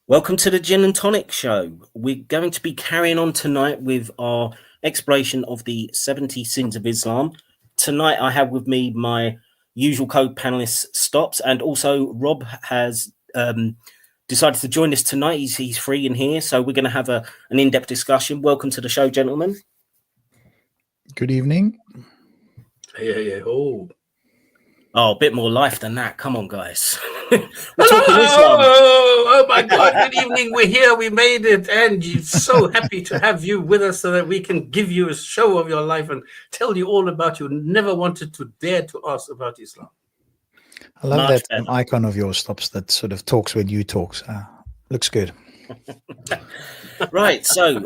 Welcome to the Gin and Tonic Show. We're going to be carrying on tonight with our exploration of the 70 Sins of Islam. Tonight I have with me my usual co-panelist Stops, and also Rob has decided to join us tonight. He's free in here, so we're going to have an in-depth discussion. Welcome to the show, gentlemen. Good evening. Yeah. Oh, a bit more life than that. Come on, guys. Oh my God, good evening. We're here. We made it. And so happy to have you with us so that we can give you a show of your life and tell you all about you. Never wanted to dare to ask about Islam. I love that icon of yours, Stops, that sort of talks when you talk. Looks good. Right, so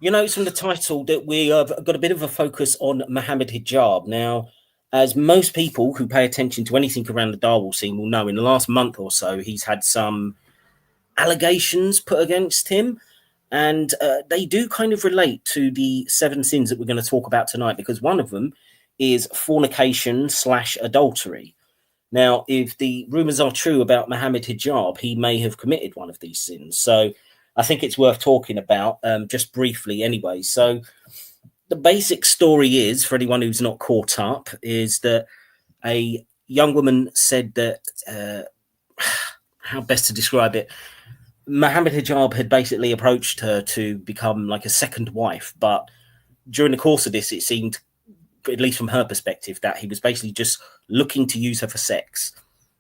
you notice from the title that we have got a bit of a focus on Mohammed Hijab. Now, as most people who pay attention to anything around the Darwin scene will know, in the last month or so, he's had some allegations put against him, and they do kind of relate to the 7 sins that we're going to talk about tonight, because one of them is fornication / adultery. Now, if the rumors are true about Mohammed Hijab, he may have committed one of these sins. So I think it's worth talking about just briefly anyway. So the basic story is, for anyone who's not caught up, is that a young woman said that, how best to describe it, Mohammed Hijab had basically approached her to become like a second wife. But during the course of this, it seemed, at least from her perspective, that he was basically just looking to use her for sex.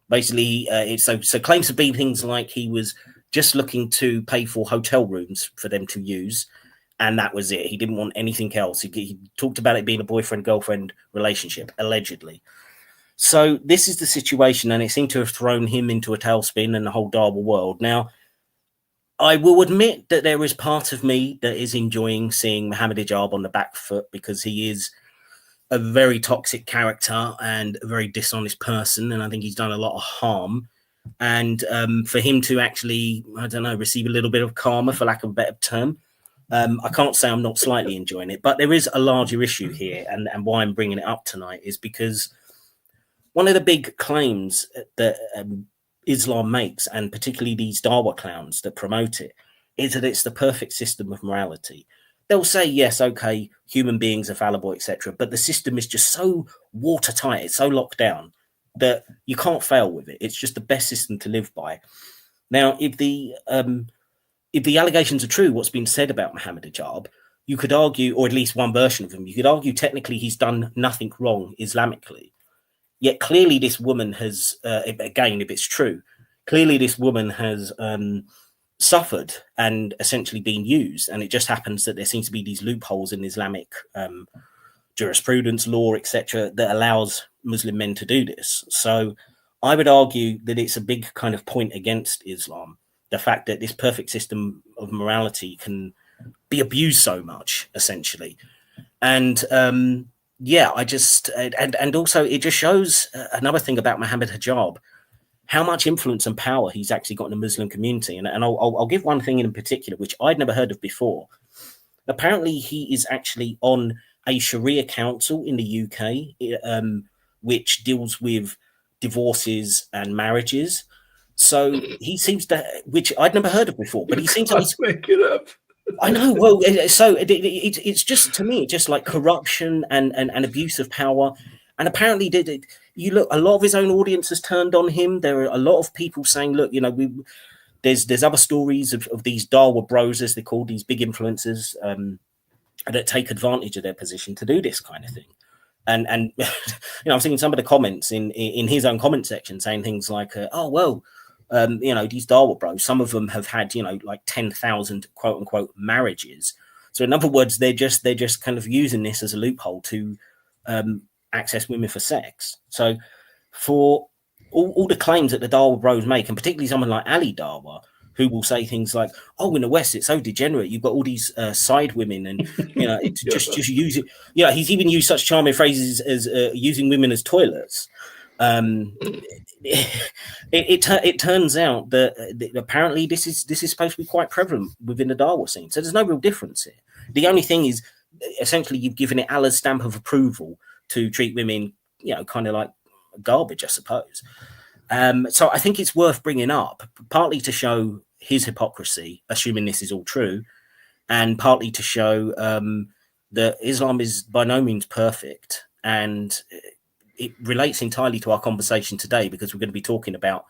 Basically, so claims have been things like he was just looking to pay for hotel rooms for them to use, and that was it. He didn't want anything else. He talked about it being a boyfriend-girlfriend relationship, allegedly. So this is the situation, and it seemed to have thrown him into a tailspin and the whole Darwin world. Now, I will admit that there is part of me that is enjoying seeing Mohammed Hijab on the back foot, because he is a very toxic character and a very dishonest person, and I think he's done a lot of harm. And for him to actually, I don't know, receive a little bit of karma, for lack of a better term, I can't say I'm not slightly enjoying it. But there is a larger issue here, and why I'm bringing it up tonight is because one of the big claims that Islam makes, and particularly these Dawa clowns that promote it, is that it's the perfect system of morality. They'll say, yes, okay, human beings are fallible, etc., but the system is just so watertight, it's so locked down that you can't fail with it. It's just the best system to live by. Now, if the allegations are true, what's been said about Mohammed Hijab, you could argue, or at least one version of him, you could argue technically he's done nothing wrong Islamically. Yet clearly this woman has, again, if it's true, clearly this woman has suffered and essentially been used, and it just happens that there seems to be these loopholes in Islamic jurisprudence, law, etc., that allows Muslim men to do this. So I would argue that it's a big kind of point against Islam, the fact that this perfect system of morality can be abused so much, essentially. And I just, and also it just shows another thing about Mohammed Hijab, how much influence and power he's actually got in the Muslim community. And I'll give one thing in particular, which I'd never heard of before. Apparently, he is actually on a Sharia council in the UK, which deals with divorces and marriages. So he seems to, which I'd never heard of before, but he seems to make it up. I know. Well, so it's just, to me, just like corruption and abuse of power. And apparently, you look, a lot of his own audience has turned on him. There are a lot of people saying, look, you know, there's other stories of these Dawa bros, as they're called, these big influencers that take advantage of their position to do this kind of thing. And you know, I've seen some of the comments in his own comment section saying things like, oh, well, you know, these Dawa bros, some of them have had, you know, like 10,000 quote unquote marriages. So in other words, they're just kind of using this as a loophole to access women for sex. So for all the claims that the Dawa bros make, and particularly someone like Ali Dawa, who will say things like, oh, in the West, it's so degenerate. You've got all these side women and, you know, it's just use it. Yeah, he's even used such charming phrases as using women as toilets. It turns out that apparently this is supposed to be quite prevalent within the Dawa scene. So there's no real difference here. The only thing is, essentially, you've given it Allah's stamp of approval to treat women, you know, kind of like garbage, I suppose. So I think it's worth bringing up, partly to show his hypocrisy, assuming this is all true, and partly to show that Islam is by no means perfect. And it relates entirely to our conversation today, because we're going to be talking about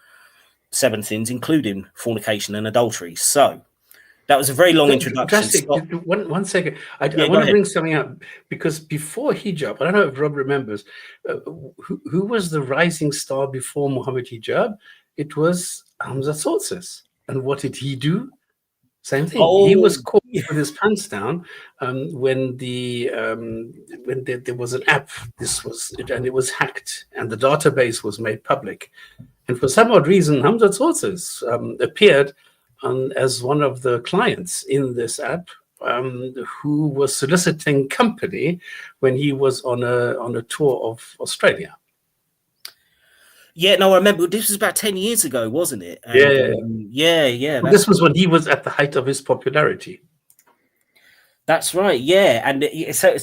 7 sins, including fornication and adultery. So that was a very long introduction. One second. I want to bring something up, because before hijab, I don't know if Rob remembers, who was the rising star before Mohammed Hijab? It was Hamza Sources. And what did he do? Same thing. Oh, he was caught with his pants down when there was an app. And it was hacked, and the database was made public. And for some odd reason, Hamza Sources appeared as one of the clients in this app, who was soliciting company when he was on a tour of Australia. Yeah, no, I remember. This was about 10 years ago, wasn't it? And, yeah. This was when he was at the height of his popularity. That's right. Yeah, and so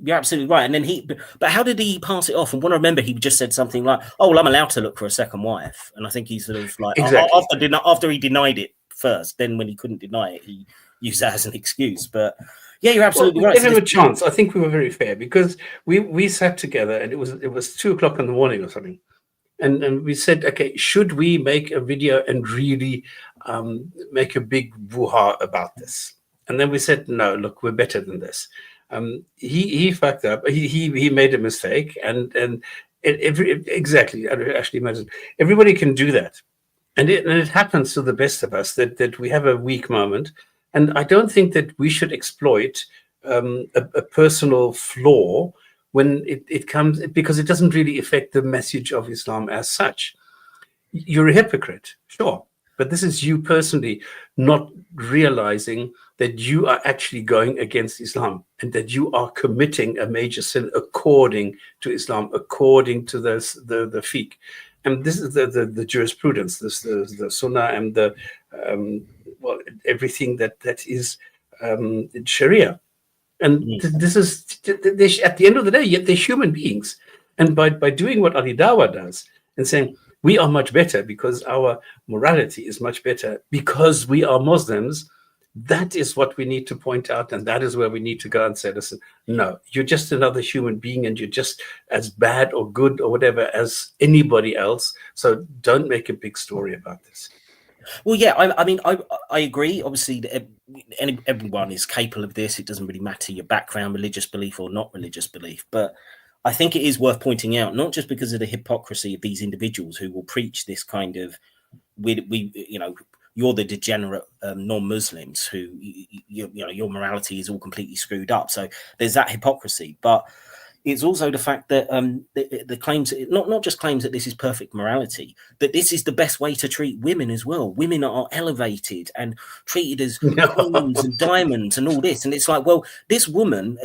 you're absolutely right. And then but how did he pass it off? And when I remember, he just said something like, "Oh, well, I'm allowed to look for a second wife." And I think he sort of like after he denied it first, then when he couldn't deny it, he used that as an excuse. But yeah, you're absolutely right. Give him a chance. I think we were very fair, because we sat together, and it was 2:00 in the morning or something. And we said, okay, should we make a video and really make a big woo-ha about this? And then we said, no, look, we're better than this. He fucked up. He made a mistake, and exactly. I actually imagine everybody can do that, and it happens to the best of us that we have a weak moment, and I don't think that we should exploit a personal flaw when it comes, because it doesn't really affect the message of Islam as such. You're a hypocrite, sure, but this is you personally not realizing that you are actually going against Islam, and that you are committing a major sin according to Islam, according to the fiqh. And this is the jurisprudence, the sunnah, and the everything that is Sharia. And this is, at the end of the day, yet they're human beings. And by doing what Ali Dawah does, and saying, we are much better because our morality is much better because we are Muslims, that is what we need to point out. And that is where we need to go and say, listen, no, you're just another human being, and you're just as bad or good or whatever as anybody else. So don't make a big story about this. Well, yeah, I mean, I agree. Obviously, everyone is capable of this. It doesn't really matter your background, religious belief or not religious belief. But I think it is worth pointing out, not just because of the hypocrisy of these individuals who will preach this kind of, you're the degenerate non-Muslims who, your morality is all completely screwed up. So there's that hypocrisy. But it's also the fact that the claims, not just claims that this is perfect morality, that this is the best way to treat women as well. Women are elevated and treated as queens and diamonds and all this. And it's like, well, this woman,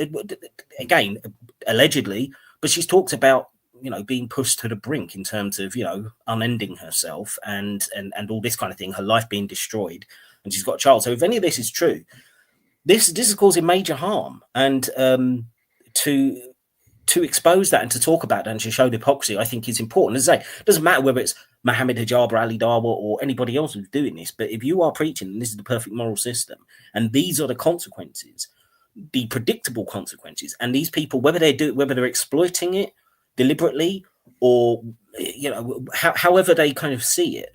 again, allegedly, but she's talked about, being pushed to the brink in terms of, unending herself and all this kind of thing, her life being destroyed, and she's got a child. So if any of this is true, this is causing major harm. And to expose that and to talk about that and to show the hypocrisy, I think is important. As I say, it doesn't matter whether it's Mohammed Hijab or Ali Dawah or anybody else who's doing this, but if you are preaching, and this is the perfect moral system, and these are the consequences, the predictable consequences, and these people, whether they're exploiting it deliberately or however they kind of see it,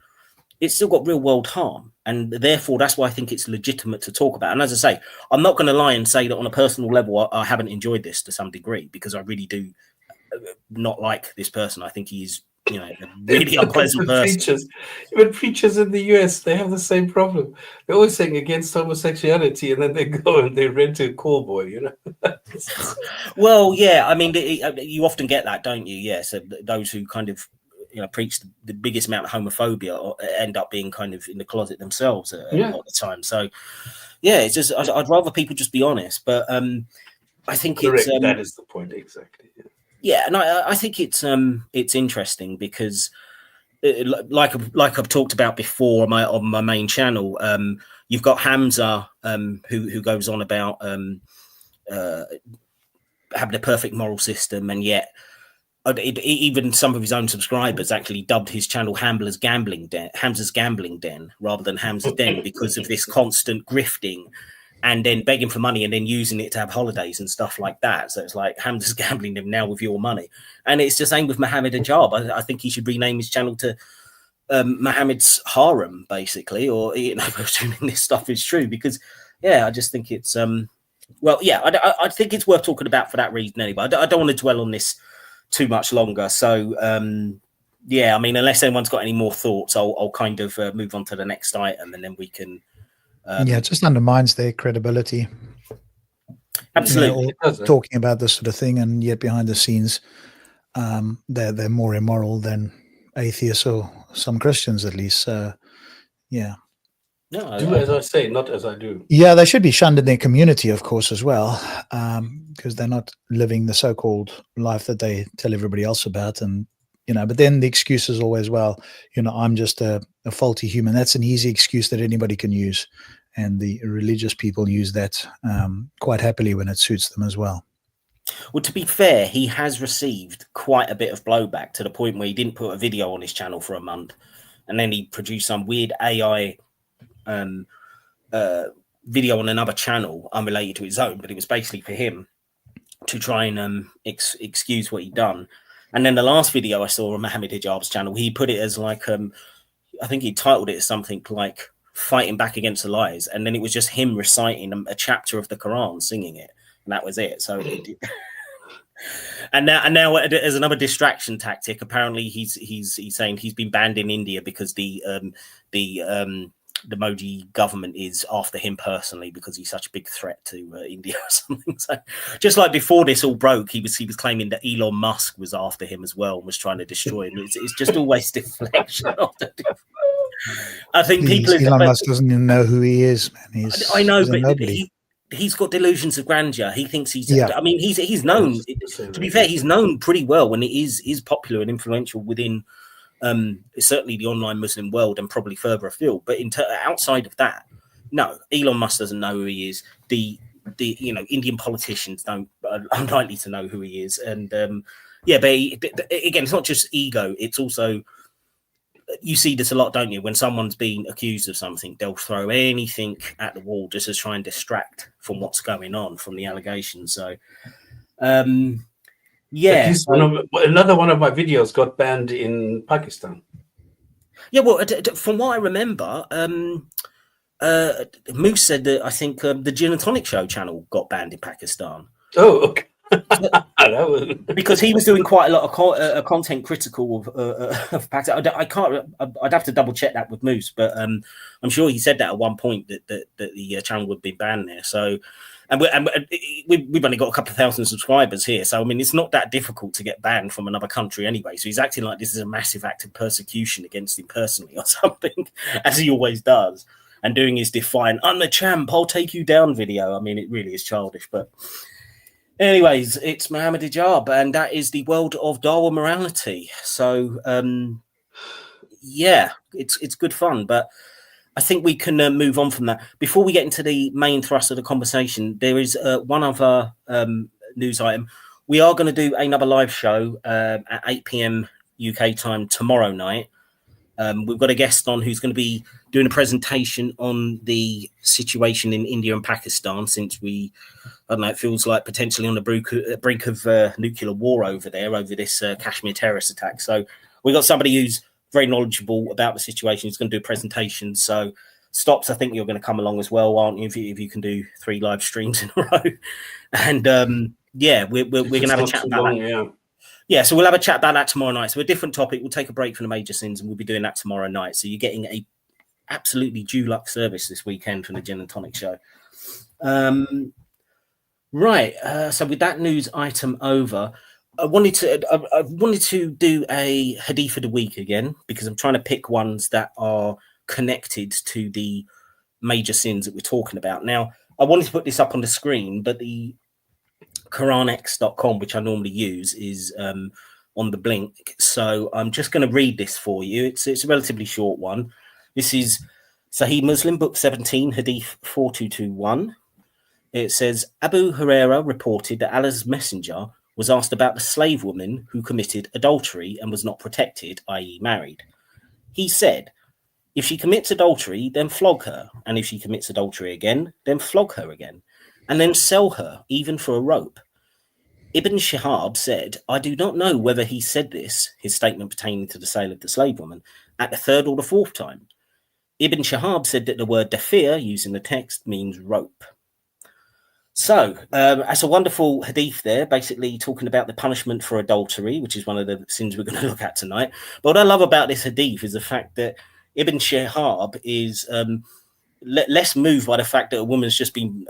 it's still got real world harm. And therefore, that's why I think it's legitimate to talk about. And as I say, I'm not going to lie and say that on a personal level, I haven't enjoyed this to some degree, because I really do not like this person. I think he's, a really unpleasant person. Even preachers in the US, they have the same problem. They're always saying against homosexuality, and then they go and they rent a call boy, Well, yeah, I mean, you often get that, don't you? Yeah, so those who kind of preach the biggest amount of homophobia or end up being kind of in the closet themselves a lot of the time. So yeah, it's just, I'd rather people just be honest, but I think correct. That is the point. Exactly. Yeah. And I think it's interesting because like I've talked about before on my main channel, you've got Hamza who goes on about having a perfect moral system, and yet even some of his own subscribers actually dubbed his channel Hamza's Gambling Den rather than Hamza's Den because of this constant grifting and then begging for money and then using it to have holidays and stuff like that. So it's like Hamza's Gambling Den now with your money. And it's the same with Mohammed Hijab. I think he should rename his channel to Mohammed's Harem, basically, or, you know, assuming this stuff is true, because, yeah, I just think it's, well, yeah, I think it's worth talking about for that reason anyway. I don't want to dwell on this too much longer. So, yeah, I mean, unless anyone's got any more thoughts, I'll kind of move on to the next item and then we can. Yeah, it just undermines their credibility. Absolutely. You know, talking about this sort of thing, and yet behind the scenes, they're more immoral than atheists or some Christians, at least. Yeah. No, do as I say, not as I do. Yeah, they should be shunned in their community, of course, as well, because they're not living the so-called life that they tell everybody else about. And, you know, but then the excuse is always, well, you know, I'm just a faulty human. That's an easy excuse that anybody can use. And the religious people use that quite happily when it suits them as well. Well, to be fair, he has received quite a bit of blowback to the point where he didn't put a video on his channel for a month. And then he produced some weird AI video on another channel unrelated to his own, but it was basically for him to try and excuse what he'd done. And then the last video I saw on Mohammed Hijab's channel, he put it as like, I think he titled it as something like Fighting Back Against the Lies. And then it was just him reciting a chapter of the Quran, singing it. And that was it. So, and now as another distraction tactic, apparently he's saying he's been banned in India because the Modi government is after him personally because he's such a big threat to India or something. So, just like before this all broke, he was claiming that Elon Musk was after him as well and was trying to destroy him. It's just always deflection. I think Elon Musk doesn't even know who he is, man. I know, but he's got delusions of grandeur. He thinks he's. Yeah. I mean, he's known. To be fair, he's known pretty well when he is popular and influential within. Certainly the online Muslim world and probably further afield, but outside of that, no, Elon Musk doesn't know who he is. The you know, Indian politicians are unlikely to know who he is, and yeah, but again, it's not just ego; it's also, you see this a lot, don't you? When someone's being accused of something, they'll throw anything at the wall just to try and distract from what's going on, from the allegations. So, yeah, another one of my videos got banned in Pakistan. Yeah, well, from what I remember, Moose said that I think the Gin and Tonic Show channel got banned in Pakistan. Oh, okay. Because he was doing quite a lot of content critical of Pakistan. I can't. I'd have to double check that with Moose, but I'm sure he said that at one point that the channel would be banned there. So. And we've only got a couple of thousand subscribers here. So, I mean, it's not that difficult to get banned from another country anyway. So he's acting like this is a massive act of persecution against him personally or something, as he always does. And doing his defiant, I'm the champ, I'll take you down video. I mean, it really is childish. But anyways, it's Mohammed Hijab, and that is the world of Darwin morality. So, yeah, it's good fun. But I think we can move on from that. Before we get into the main thrust of the conversation, there is one other news item. We are going to do another live show at 8 p.m. UK time tomorrow night. We've got a guest on who's going to be doing a presentation on the situation in India and Pakistan, since I don't know, it feels like potentially on the brink of nuclear war over there, over this Kashmir terrorist attack. So we've got somebody who's very knowledgeable about the situation. He's going to do a presentation. So, Stops, I think you're going to come along as well, aren't you? If you can do 3 live streams in a row. And yeah, we're going to have a chat about that. Yeah, so we'll have a chat about that tomorrow night. So a different topic. We'll take a break from the major sins, and we'll be doing that tomorrow night. So you're getting a absolutely Dulux service this weekend from the Gin and Tonic Show. Right. So with that news item over, I wanted to do a Hadith of the week again, because I'm trying to pick ones that are connected to the major sins that we're talking about. Now, I wanted to put this up on the screen, but the QuranX.com, which I normally use, is on the blink. So I'm just going to read this for you. It's a relatively short one. This is Sahih Muslim, Book 17, Hadith 4221. It says, Abu Huraira reported that Allah's Messenger was asked about the slave woman who committed adultery and was not protected, i.e. married. He said, if she commits adultery, then flog her. And if she commits adultery again, then flog her again. And then sell her, even for a rope. Ibn Shihab said, I do not know whether he said this, his statement pertaining to the sale of the slave woman, at the third or the fourth time. Ibn Shihab said that the word dafir, used in the text, means rope. So that's a wonderful hadith there, basically talking about the punishment for adultery, which is one of the sins we're going to look at tonight. But what I love about this hadith is the fact that Ibn Shihab is less moved by the fact that a woman's just been,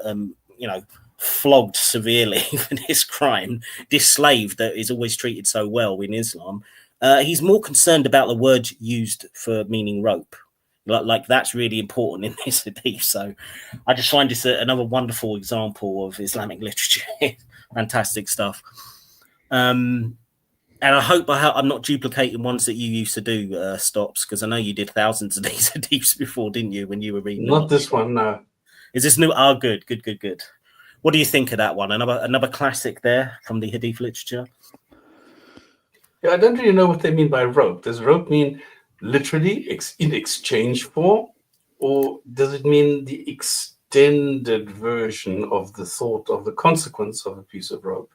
flogged severely for this crime, this slave that is always treated so well in Islam. He's more concerned about the word used for meaning rope. Like that's really important in this hadith. So I just find this another wonderful example of Islamic literature. Fantastic stuff. And I hope I'm not duplicating ones that you used to do, Stops, because I know you did thousands of these hadiths before, didn't you, when you were reading? Not this one, no. Is this new? Oh, good. What do you think of that one? Another classic there from the hadith literature? Yeah, I don't really know what they mean by rope. Does rope mean literally in exchange for, or does it mean the extended version of the thought of the consequence of a piece of rope?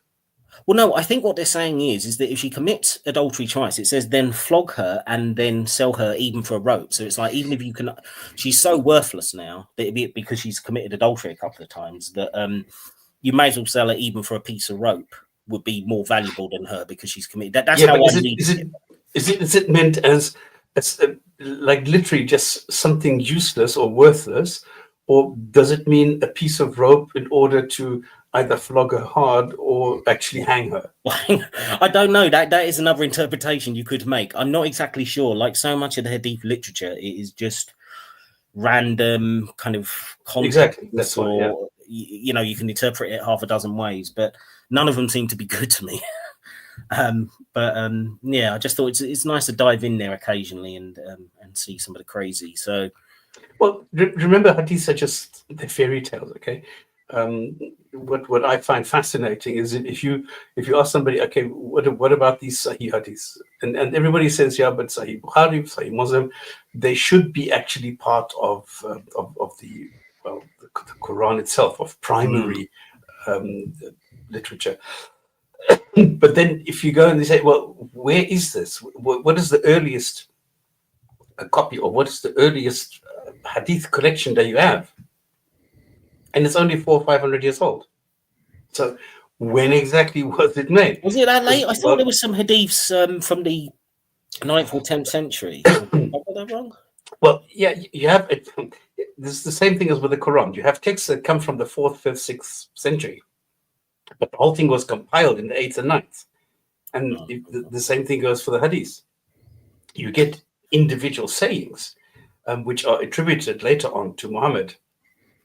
Well, no, I think what they're saying is that if she commits adultery twice, it says then flog her and then sell her even for a rope. So it's like, even if you can, she's so worthless now that because she's committed adultery a couple of times that you may as well sell her even for a piece of rope would be more valuable than her because she's committed. That's how I read it. Is it meant as like literally just something useless or worthless, or does it mean a piece of rope in order to either flog her hard or actually hang her? I don't know. That is another interpretation you could make. I'm not exactly sure. Like so much of the hadith literature, it is just random kind of context. Exactly. That's what, yeah. You can interpret it half a dozen ways, but none of them seem to be good to me. Yeah, I just thought it's nice to dive in there occasionally and see some of the crazy. So, well, remember, hadiths are just the fairy tales. Okay, what I find fascinating is if you ask somebody, okay, what about these Sahih hadiths, and everybody says, yeah, but Sahih Bukhari, Sahih Muslim, they should be actually part of the Quran itself, of primary literature. But then if you go and they say, well, where is this? What is the earliest copy, or what is the earliest hadith collection that you have? And it's only 400 or 500 years old. So when exactly was it made? Was it that late? I thought there was some hadiths from the 9th or 10th century. Got that wrong? Well, yeah, you have it. This is the same thing as with the Quran. You have texts that come from the 4th, 5th, 6th century. But the whole thing was compiled in the 8th and 9th. And the same thing goes for the hadith. You get individual sayings, which are attributed later on to Muhammad.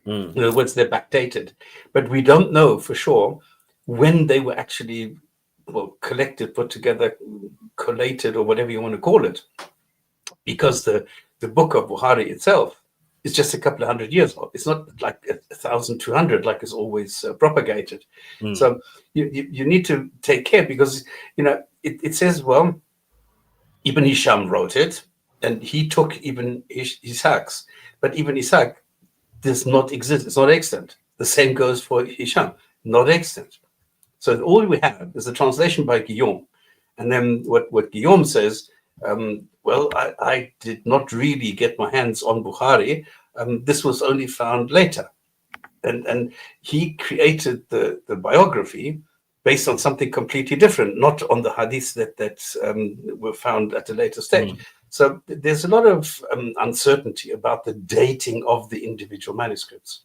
In other words, they're backdated. But we don't know for sure when they were actually collected, put together, collated, or whatever you want to call it. Because the book of Bukhari itself is just a couple of 100 years old. It's not like 1,200 like is always propagated. So you need to take care, because it says, well, Ibn Hisham wrote it and he took Ibn Ishaq's, but Ibn Ishaq does not exist. It's not extant. The same goes for Hisham, not extant. So all we have is a translation by Guillaume, and then what Guillaume says. Well, I did not really get my hands on Bukhari. This was only found later. And he created the biography based on something completely different, not on the hadiths that were found at a later stage. So there's a lot of uncertainty about the dating of the individual manuscripts.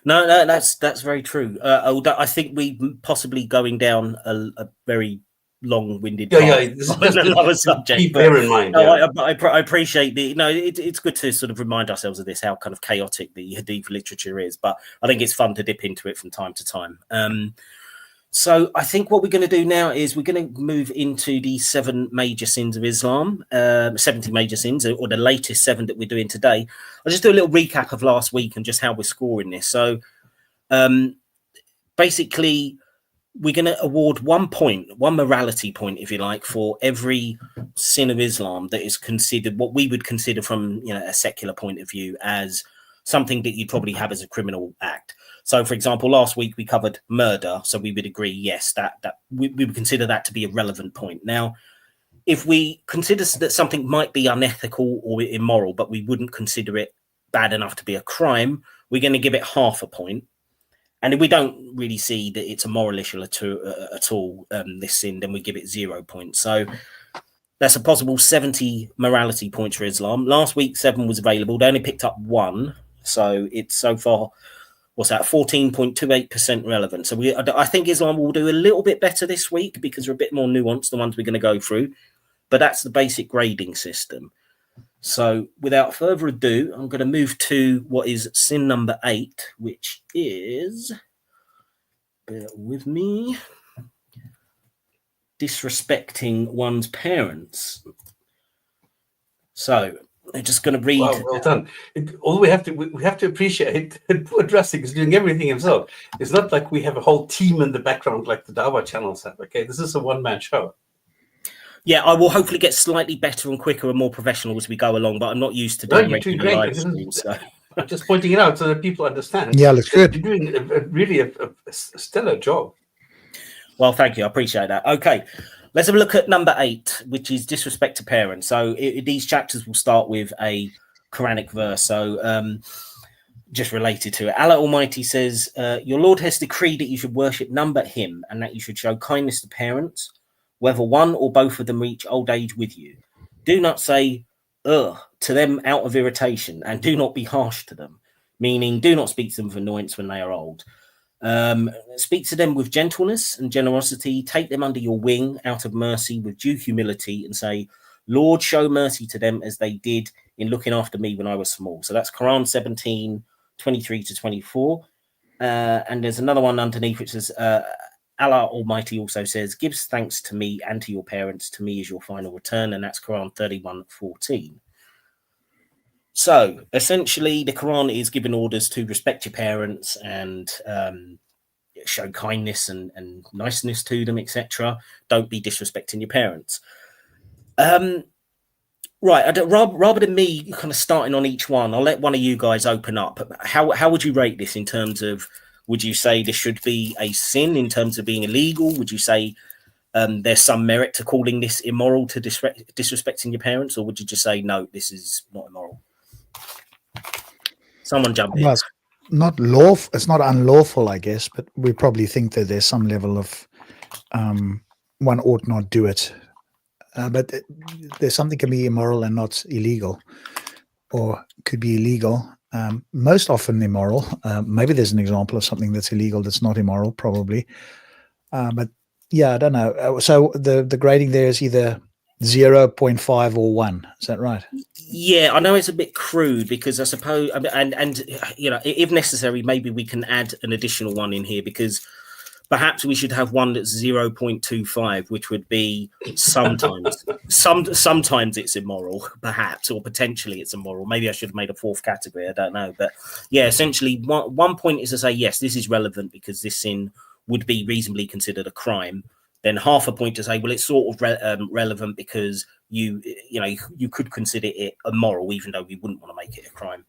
No, that's very true. Although I think we possibly going down a very long-winded this is another subject. Keep bear in mind. I appreciate it's good to sort of remind ourselves of this, how kind of chaotic the hadith literature is, but I think it's fun to dip into it from time to time. So I think what we're going to do now is we're going to move into the 7 major sins of Islam, 70 major sins, or the latest 7 that we're doing today. I'll just do a little recap of last week and just how we're scoring this. So basically, we're going to award 1 point, one morality point, if you like, for every sin of Islam that is considered what we would consider from a secular point of view as something that you'd probably have as a criminal act. So, for example, last week we covered murder, so we would agree, yes, that we would consider that to be a relevant point. Now, if we consider that something might be unethical or immoral, but we wouldn't consider it bad enough to be a crime, we're going to give it half a point. And if we don't really see that it's a moral issue at all, this sin, then we give it 0 points. So that's a possible 70 morality points for Islam. Last week, 7 was available. They only picked up 1. So it's so far, 14.28% relevant. So I think Islam will do a little bit better this week because they're a bit more nuanced, the ones we're going to go through. But that's the basic grading system. So without further ado, I'm going to move to what is sin number 8, which is, bear with me, disrespecting one's parents. So I'm just going to read. Wow, well done. All we have to appreciate poor Drastic is doing everything himself. It's not like we have a whole team in the background like the Dawa channels have. Okay, this is a one-man show. Yeah, I will hopefully get slightly better and quicker and more professional as we go along, but I'm not used to doing regular live streams. So. I'm just pointing it out so that people understand. Yeah, looks good. You're doing really a stellar job. Well, thank you. I appreciate that. Okay, let's have a look at number 8, which is disrespect to parents. So these chapters will start with a Quranic verse. So just related to it. Allah Almighty says, your Lord has decreed that you should worship none but him and that you should show kindness to parents, whether one or both of them reach old age with you. Do not say, ugh, to them out of irritation, and do not be harsh to them, meaning do not speak to them with annoyance when they are old. Speak to them with gentleness and generosity. Take them under your wing out of mercy with due humility and say, Lord, show mercy to them as they did in looking after me when I was small. So that's Quran 17, 23 to 24. And there's another one underneath which says, Allah Almighty also says, gives thanks to me and to your parents. To me is your final return. And that's Quran 31, 14. So essentially, the Quran is giving orders to respect your parents and show kindness and niceness to them, etc. Don't be disrespecting your parents. Right. Rather than me kind of starting on each one, I'll let one of you guys open up. How would you rate this in terms of, would you say this should be a sin in terms of being illegal? Would you say there's some merit to calling this immoral to disrespecting your parents? Or would you just say, no, this is not immoral? Someone jump in. Well, it's not lawful. It's not unlawful, I guess, but we probably think that there's some level of one ought not do it. But there's something can be immoral and not illegal, or could be illegal. Most often immoral. Maybe there's an example of something that's illegal that's not immoral, probably. But yeah, I don't know. So the grading there is either 0.5 or 1. Is that right? Yeah, I know it's a bit crude because I suppose, and if necessary, maybe we can add an additional one in here because perhaps we should have one that's 0.25, which would be sometimes, sometimes it's immoral, perhaps, or potentially it's immoral. Maybe I should have made a 4th category. I don't know, but yeah, essentially, one point is to say yes, this is relevant because this sin would be reasonably considered a crime. Then half a point to say, well, it's sort of relevant because you could consider it immoral, even though we wouldn't want to make it a crime.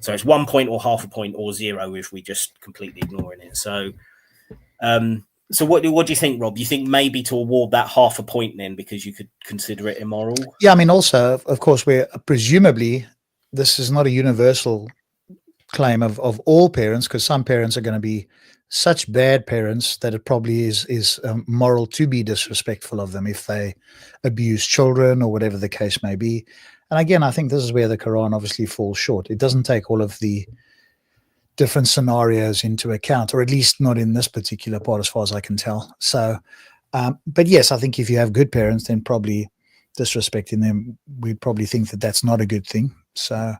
So it's 1 point or half a point or 0 if we just completely ignoring it. So, so what do you think, Rob? You think maybe to award that half a point then because you could consider it immoral? Yeah, I mean, also, of course, we're presumably this is not a universal claim of all parents, because some parents are going to be such bad parents that it probably is moral to be disrespectful of them if they abuse children or whatever the case may be. And again, I think this is where the Quran obviously falls short. It doesn't take all of the different scenarios into account, or at least not in this particular part, as far as I can tell. So, but yes, I think if you have good parents, then probably disrespecting them, we'd probably think that that's not a good thing. So,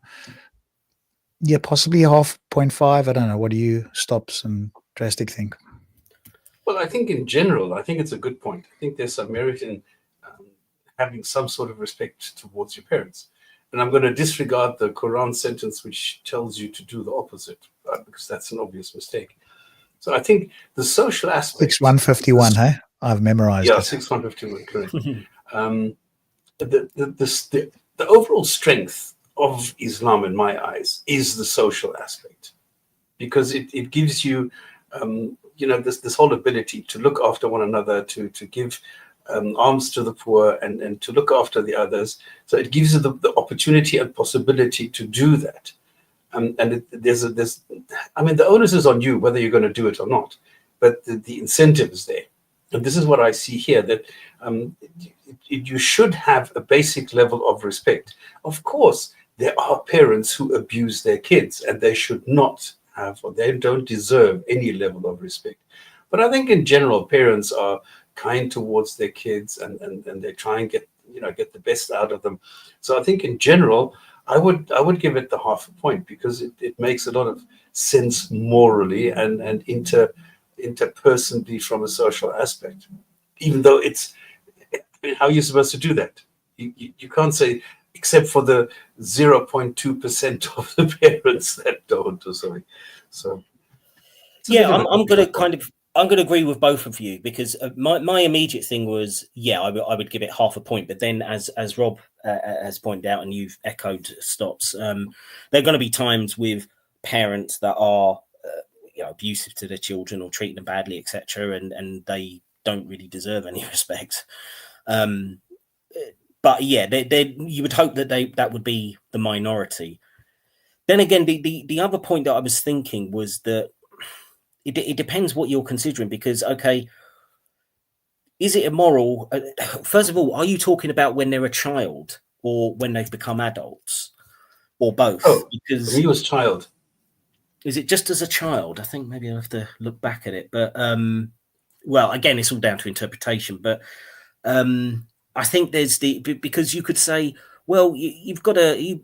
yeah, possibly 0.5. I don't know. What do you, Stops and Drastic, think? Well, I think in general, I think it's a good point. I think there's some merit in having some sort of respect towards your parents. And I'm going to disregard the Quran sentence which tells you to do the opposite, because that's an obvious mistake. So I think the social aspect. 6151, hey? I've memorized Yeah, it. 6151, correct. The overall strength of Islam, in my eyes, is the social aspect, because it gives you, this whole ability to look after one another, to give alms to the poor, and to look after the others. So it gives you the opportunity and possibility to do that. The onus is on you whether you're going to do it or not, but the incentive is there. And this is what I see here, that you should have a basic level of respect. Of course, there are parents who abuse their kids, and they should not have, or they don't deserve any level of respect. But I think in general, parents are kind towards their kids, and they try and get the best out of them. So I think in general, I would give it the half a point, because it makes a lot of sense morally and interpersonally from a social aspect. Even though how are you supposed to do that? You can't say, except for the 0.2% of the parents that don't or something. So yeah, I'm gonna agree with both of you, because my immediate thing was, I would give it half a point, but then as Rob has pointed out, and you've echoed, Stops, there are going to be times with parents that are abusive to their children or treating them badly, etc., and they don't really deserve any respect. But yeah, you would hope that would be the minority. Then again, the other point that I was thinking was that it depends what you're considering, because, okay, is it immoral? First of all, are you talking about when they're a child or when they've become adults, or both? Oh, because he was child. Is it just as a child? I think maybe I'll have to look back at it. But well, again, it's all down to interpretation. But I think there's because you could say, well, you've got a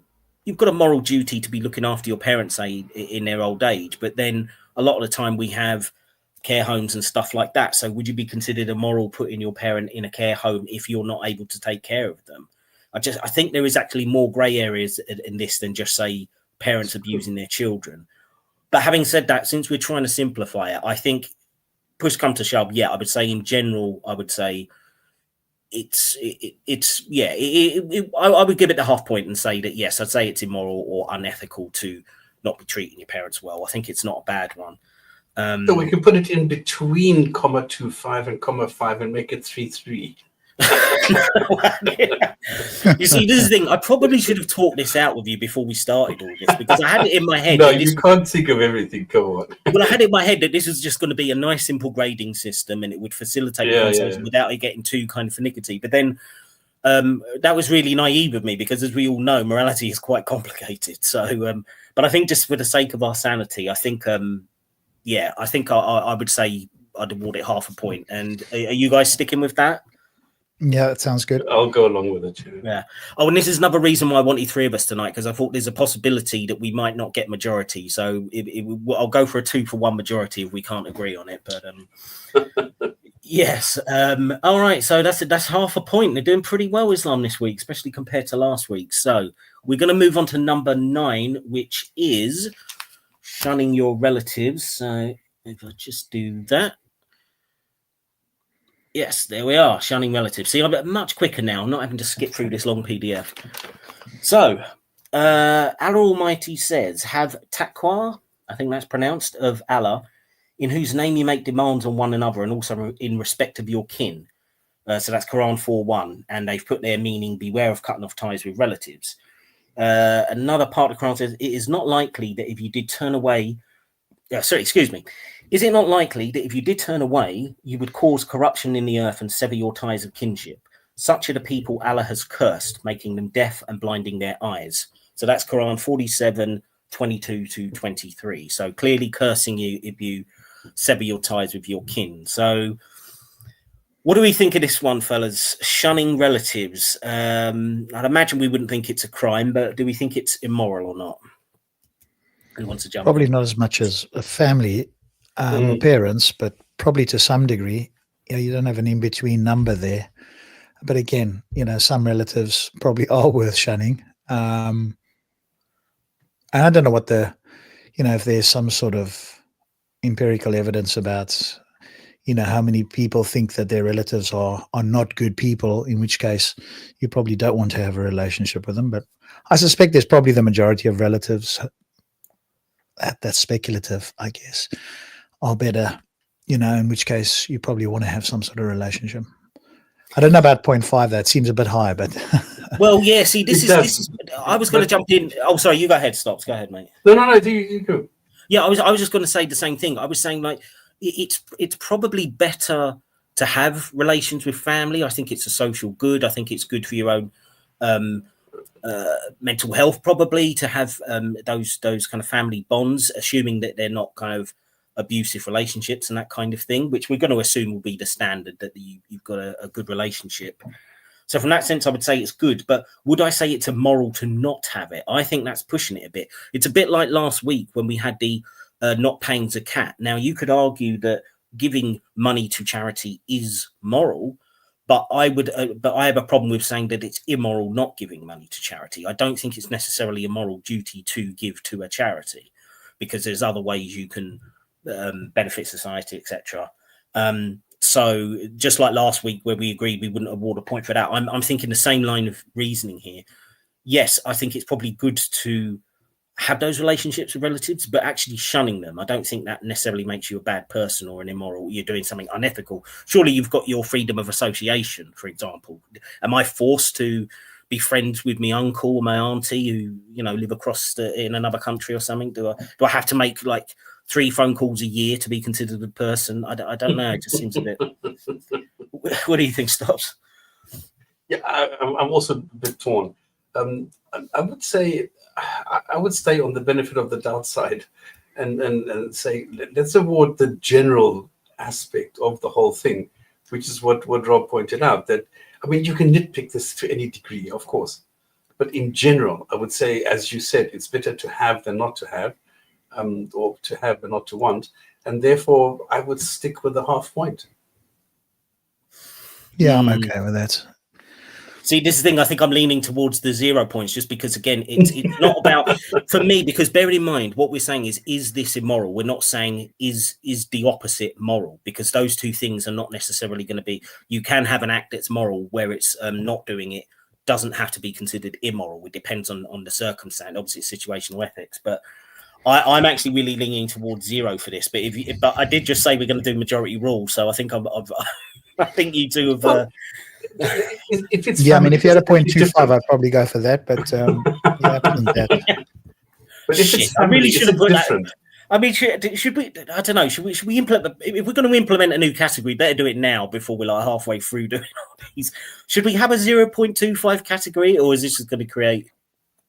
moral duty to be looking after your parents, say, in their old age. But then a lot of the time we have care homes and stuff like that. So would you be considered immoral putting your parent in a care home if you're not able to take care of them? I think there is actually more grey areas in this than just, say, parents abusing their children. But having said that, since we're trying to simplify it, I think push come to shove, I would say in general, I would say I would give it the half point and say that, yes, I'd say it's immoral or unethical to not be treating your parents well. I think it's not a bad one. So we can put it in between 0.25 and 0.5 and make it 3.3. You see, this is the thing. I probably should have talked this out with you before we started all this, because I had it in my head. No, you can't think of everything. Come on. Well, I had it in my head that this was just going to be a nice, simple grading system, and it would facilitate the conversation without it getting too kind of finicky. But then that was really naive of me, because, as we all know, morality is quite complicated. So, but I think just for the sake of our sanity, I think, I would say I'd award it half a point. And are you guys sticking with that? Yeah, that sounds good. I'll go along with it too. Yeah. Oh, and this is another reason why I wanted three of us tonight, because I thought there's a possibility that we might not get majority. So I'll go for a 2-for-1 majority if we can't agree on it. But yes. All right. So that's half a point. They're doing pretty well, Islam, this week, especially compared to last week. So we're going to move on to number 9, which is shunning your relatives. So if I just do that. Yes, there we are, shunning relatives. See, I'm much quicker now, not having to skip through this long PDF. So, Allah Almighty says, have taqwa, I think that's pronounced, of Allah, in whose name you make demands on one another and also in respect of your kin. So that's Quran 4:1, and they've put their meaning, beware of cutting off ties with relatives. Another part of Quran says, it is not likely that if you did turn away, is it not likely that if you did turn away, you would cause corruption in the earth and sever your ties of kinship? Such are the people Allah has cursed, making them deaf and blinding their eyes. So that's Quran 47:22-23. So clearly cursing you if you sever your ties with your kin. So what do we think of this one, fellas? Shunning relatives. I'd imagine we wouldn't think it's a crime, but do we think it's immoral or not? Who wants to jump Probably in? not as much as a family or parents, but probably to some degree. You don't have an in-between number there. But again, some relatives probably are worth shunning. And I don't know what if there's some sort of, empirical evidence about, how many people think that their relatives are not good people, in which case you probably don't want to have a relationship with them. But I suspect there's probably the majority of relatives, that's speculative, I guess, are better, in which case you probably want to have some sort of relationship. I don't know about 0.5. That seems a bit high, but well, yeah. See, this is. I was going to jump in. Oh, sorry. You go ahead. Stops. Go ahead, mate. No. You go. Yeah, I was just going to say the same thing. I was saying, like, it's probably better to have relations with family. I think it's a social good. I think it's good for your own mental health, probably, to have those kind of family bonds, assuming that they're not kind of abusive relationships and that kind of thing, which we're going to assume will be the standard, that you've got a good relationship. So from that sense, I would say it's good. But would I say it's immoral to not have it? I think that's pushing it a bit. It's a bit like last week when we had the not paying zakat. Now, you could argue that giving money to charity is moral, but I have a problem with saying that it's immoral not giving money to charity. I don't think it's necessarily a moral duty to give to a charity, because there's other ways you can benefit society, etc. So just like last week where we agreed we wouldn't award a point for that, I'm thinking the same line of reasoning here. Yes, I think it's probably good to have those relationships with relatives, but actually shunning them, I don't think that necessarily makes you a bad person or an immoral. You're doing something unethical. Surely you've got your freedom of association, for example. Am I forced to be friends with my uncle or my auntie who, live across in another country or something? Do I have to make like 3 phone calls a year to be considered a person? I don't know. It just seems a bit. What do you think, Stops? Yeah, I'm also a bit torn. I would say I would stay on the benefit of the doubt side, and say let's award the general aspect of the whole thing, which is what Rob pointed out. That, I mean, you can nitpick this to any degree, of course, but in general, I would say, as you said, it's better to have than not to have, or to have but not to want, and therefore I would stick with the half point. Yeah, I'm okay with that. See, this is the thing. I think I'm leaning towards the 0 points, just because, again, it's not about, for me, because bear in mind, what we're saying is this immoral? We're not saying is the opposite moral, because those two things are not necessarily going to be. You can have an act that's moral where it's not doing it doesn't have to be considered immoral. It depends on the circumstance. Obviously, it's situational ethics, but I'm actually really leaning towards 0 for this. But but I did just say we're going to do majority rule, so I think I think you two have. If it's I mean, if you had a 0.25, I'd probably go for that. But that. But if it's family, I really should have put different. That. I mean, should we? I don't know. Should we implement? If we're going to implement a new category, better do it now before we're like halfway through doing all these. Should we have a 0.25 category, or is this just going to create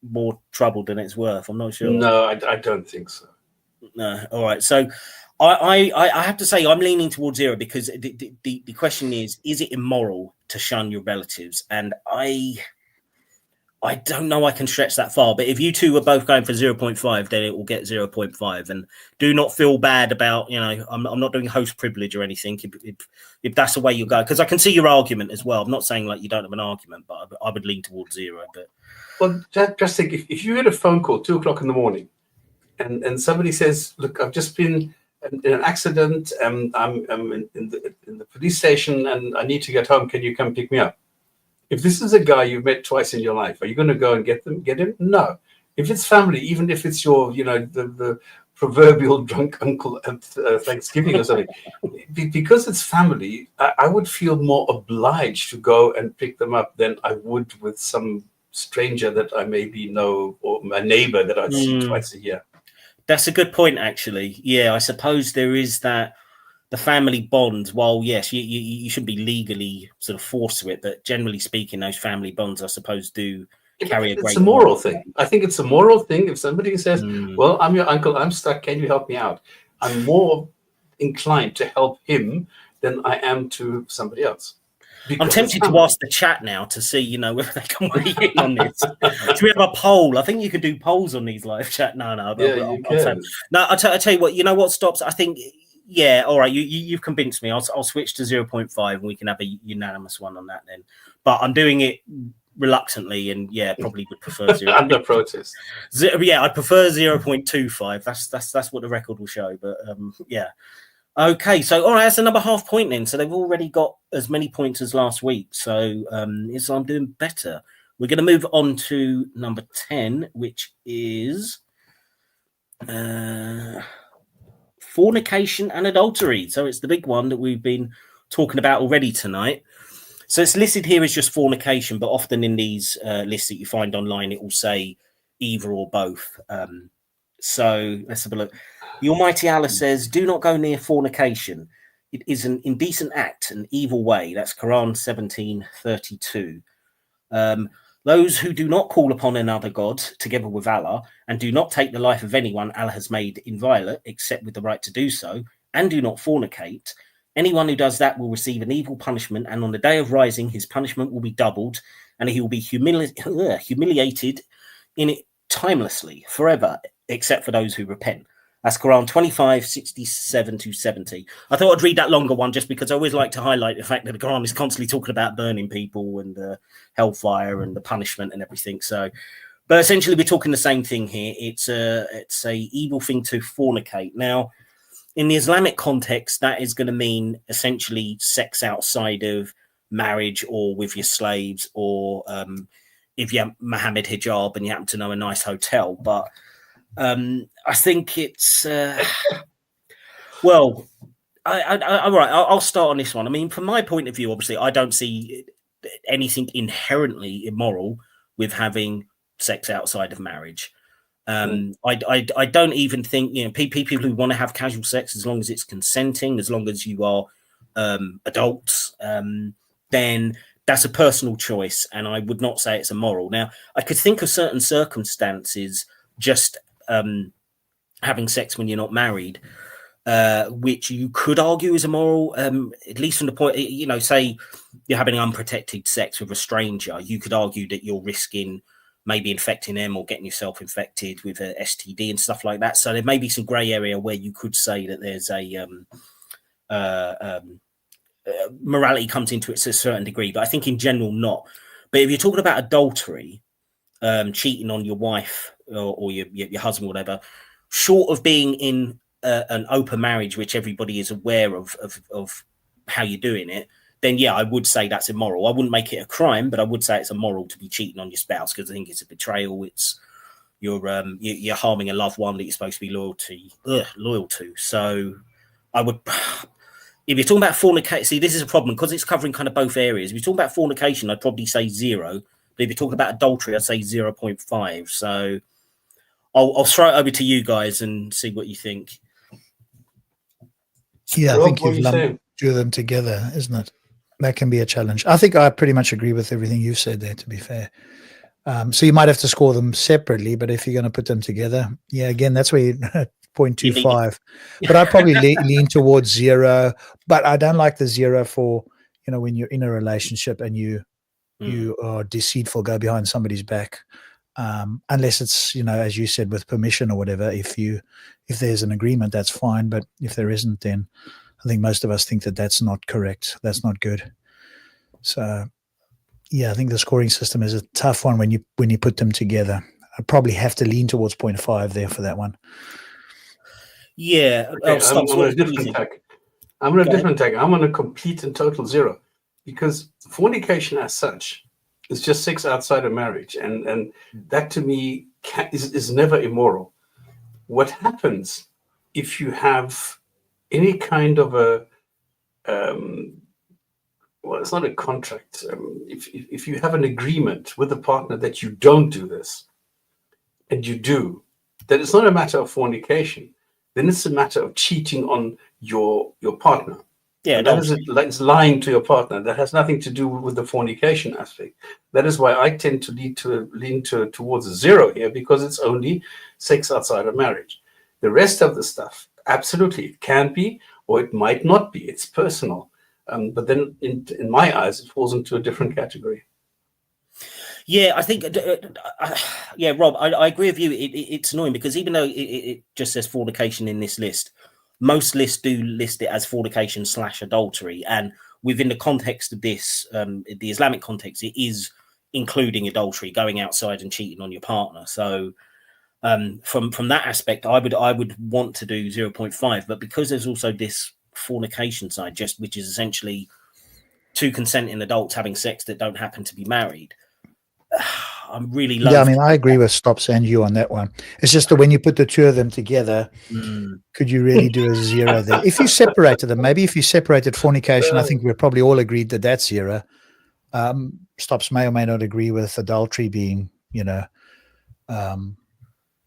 more trouble than it's worth? I'm not sure. No, I don't think so. No. All right. So I have to say I'm leaning towards 0, because the question is it immoral to shun your relatives? And I don't know I can stretch that far, but if you two are both going for 0.5, then it will get 0.5. And do not feel bad about, I'm not doing host privilege or anything if that's the way you go, because I can see your argument as well. I'm not saying like you don't have an argument, but I would lean towards 0. But well, just think, if you get a phone call 2 o'clock in the morning and somebody says, look, I've just been in an accident, I'm in the police station and I need to get home, can you come pick me up? If this is a guy you've met twice in your life, are you going to go and get him? No. If it's family, even if it's your, the proverbial drunk uncle at Thanksgiving or something, because it's family, I would feel more obliged to go and pick them up than I would with some stranger that I maybe know, or my neighbor that I'd see twice a year. That's a good point, actually. Yeah, I suppose there is that. The family bonds, while yes, you shouldn't be legally sort of forced to it, but generally speaking, those family bonds, I suppose, do carry a great. It's a moral thing. I think it's a moral thing. If somebody says, well, I'm your uncle, I'm stuck, can you help me out? I'm more inclined to help him than I am to somebody else. I'm tempted to ask the chat now to see, whether they can weigh in on this. Should we have a poll? I think you can do polls on these live chat. No. You can. No, I'll tell you what, what Stops? I think, yeah, all right, you've convinced me. I'll switch to 0.5 and we can have a unanimous one on that then. But I'm doing it reluctantly, and probably would prefer 0. Under protest. Yeah, I prefer 0.25. That's what the record will show. But yeah. Okay, so all right, that's another half point then. So they've already got as many points as last week. So I'm doing better. We're going to move on to number 10, which is fornication and adultery. So it's the big one that we've been talking about already tonight. So it's listed here as just fornication, but often in these lists that you find online, it will say either or both. So let's have a look. The Almighty Allah says, "Do not go near fornication. It is an indecent act, an evil way." That's Quran 17:32. Those who do not call upon another God together with Allah and do not take the life of anyone Allah has made inviolate except with the right to do so, and do not fornicate, anyone who does that will receive an evil punishment, and on the day of rising his punishment will be doubled, and he will be humiliated in it timelessly, forever, except for those who repent. That's Quran 25:67-70. I thought I'd read that longer one just because I always like to highlight the fact that the Quran is constantly talking about burning people and hellfire and the punishment and everything. So, but essentially we're talking the same thing here. It's a evil thing to fornicate. Now, in the Islamic context, that is going to mean essentially sex outside of marriage or with your slaves, or if you have Mohammed Hijab and you happen to know a nice hotel. But I think it's well. All right, I'll start on this one. I mean, from my point of view, obviously, I don't see anything inherently immoral with having sex outside of marriage. I don't even think, people who want to have casual sex, as long as it's consenting, as long as you are adults, then that's a personal choice, and I would not say it's immoral. Now, I could think of certain circumstances, just having sex when you're not married, which you could argue is immoral, at least from the point, say you're having unprotected sex with a stranger, you could argue that you're risking maybe infecting them or getting yourself infected with a STD and stuff like that. So there may be some grey area where you could say that there's morality comes into it to a certain degree, but I think in general not. But if you're talking about adultery, cheating on your wife or your husband, whatever, short of being in an open marriage, which everybody is aware of how you're doing it, then I would say that's immoral. I wouldn't make it a crime, but I would say it's immoral to be cheating on your spouse, because I think it's a betrayal. It's you're harming a loved one that you're supposed to be loyal to. So I would, if you're talking about fornication, see, this is a problem because it's covering kind of both areas. If you're talking about fornication, I'd probably say 0. But if you're talking about adultery, I'd say 0.5. So I'll throw it over to you guys and see what you think. Yeah, I think you've lumped two of them together, isn't it? That can be a challenge. I think I pretty much agree with everything you've said there, to be fair. So you might have to score them separately, but if you're going to put them together, again, that's where you 0.25. But I probably lean towards 0. But I don't like the 0 for, when you're in a relationship and you are deceitful, go behind somebody's back. Unless it's, as you said, with permission or whatever. If there's an agreement, that's fine. But if there isn't, then I think most of us think that that's not correct. That's not good. So, I think the scoring system is a tough one when you put them together. I probably have to lean towards 0.5 there for that one. Yeah. Okay, I'm on a different tack. I'm on a complete and total 0, because fornication as such is just sex outside of marriage, and that to me is never immoral. What happens if you have any kind of a it's not a contract. If you have an agreement with a partner that you don't do this, and you do, then it's not a matter of fornication. Then it's a matter of cheating on your partner. Yeah, that is it's lying to your partner. That has nothing to do with the fornication aspect. That is why I tend to lean towards 0 here, because it's only sex outside of marriage. The rest of the stuff, absolutely, it can be or it might not be. It's personal. But then in my eyes, it falls into a different category. Yeah, I think, Rob, I agree with you. It's annoying because even though it just says fornication in this list, most lists do list it as fornication / adultery. And within the context of this, the Islamic context, it is including adultery, going outside and cheating on your partner. So from that aspect, I would want to do 0.5, but because there's also this fornication side, which is essentially two consenting adults having sex that don't happen to be married, I'm really low. Yeah, I mean, I agree with Stops and you on that one. It's just that when you put the two of them together, could you really do a 0 there? If you separated them, maybe if you separated fornication, I think we're probably all agreed that that's 0. Stops may or may not agree with adultery being,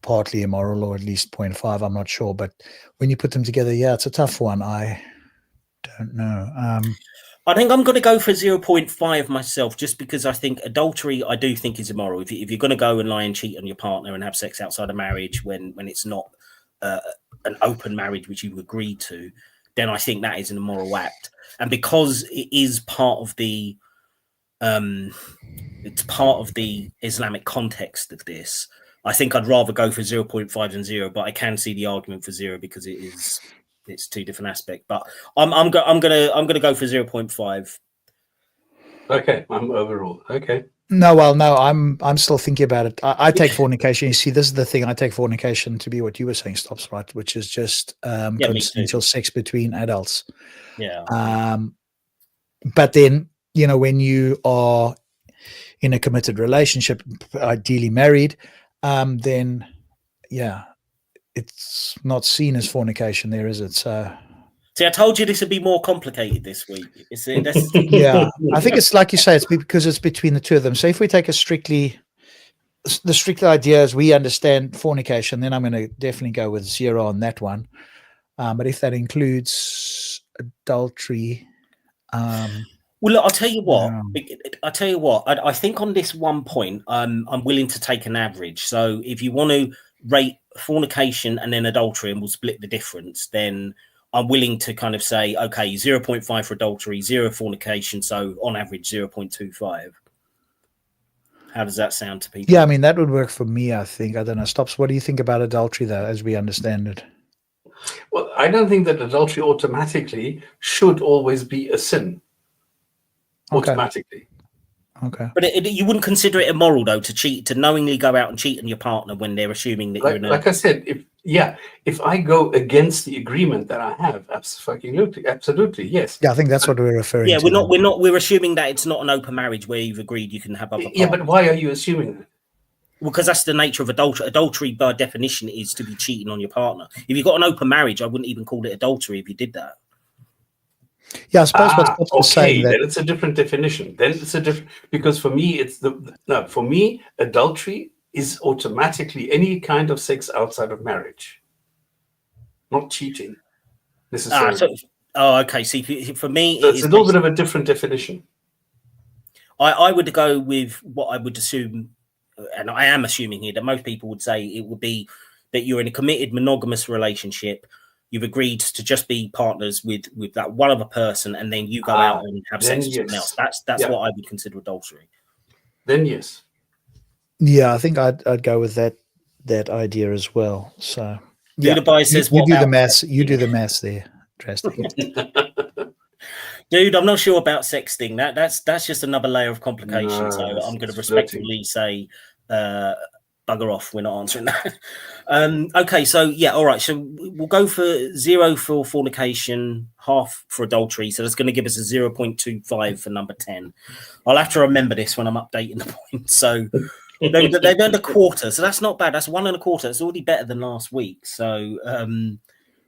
partly immoral, or at least 0.5. I'm not sure. But when you put them together, yeah, it's a tough one. I don't know. I think I'm going to go for 0.5 myself, just because I think adultery, I do think, is immoral. If you're going to go and lie and cheat on your partner and have sex outside of marriage when it's not an open marriage, which you've agreed to, then I think that is an immoral act. And because it is part of the Islamic context of this, I think I'd rather go for 0.5 than 0, but I can see the argument for 0 because it's two different aspects. But I'm gonna go for 0.5. Okay, I'm overruled. Okay. No, I'm still thinking about it. I take fornication. You see, this is the thing. I take fornication to be what you were saying, Stops, right? Which is just consensual sex between adults. Yeah. But then, when you are in a committed relationship, ideally married, then, yeah, it's not seen as fornication there, is it? So, see, I told you this would be more complicated this week. Yeah, I think it's like you say, it's because it's between the two of them. So if we take the strict idea as we understand fornication, then I'm going to definitely go with 0 on that one. But if that includes adultery, well, look, I'll tell you what. I think on this one point, I'm willing to take an average. So if you want to rate fornication and then adultery, and we'll split the difference, then I'm willing to kind of say, okay, 0.5 for adultery, 0 fornication. So on average, 0.25. How does that sound to people? Yeah, I mean, that would work for me, I think. I don't know. Stops, what do you think about adultery, though, as we understand it? Well, I don't think that adultery automatically should always be a sin. Automatically. Okay. But you wouldn't consider it immoral, though, to knowingly go out and cheat on your partner when they're assuming that you're in a... Like I said, if I go against the agreement that I have, absolutely, yes. Yeah, I think that's what we're referring to. Yeah, we're assuming that it's not an open marriage where you've agreed you can have other partners. Yeah, but why are you assuming that? Well, because that's the nature of adultery. Adultery, by definition, is to be cheating on your partner. If you've got an open marriage, I wouldn't even call it adultery if you did that. Yeah, I suppose what's saying that... then it's a different definition. Then it's a different, because for me, for me, adultery is automatically any kind of sex outside of marriage, not cheating necessarily. Okay. See, for me, so it's a little bit of a different definition. I would go with what I would assume, and I am assuming here that most people would say it would be that you're in a committed monogamous relationship. You've agreed to just be partners with that one other person, and then you go out and have sex with someone else. That's what I would consider adultery. Then yes. Yeah, I think I'd go with that idea as well. So Dude, says, you do the maths. You do the maths there, Drastic. Dude, I'm not sure about sexting. That's just another layer of complication. No, so I'm going to respectfully say, bugger off. We're not answering that. Okay, so yeah, all right. So we'll go for 0 for fornication, 0.5 for adultery. So that's going to give us a 0.25 for number 10. I'll have to remember this when I'm updating the points. So they've earned a quarter, so that's not bad. That's 1 1/4. It's already better than last week. So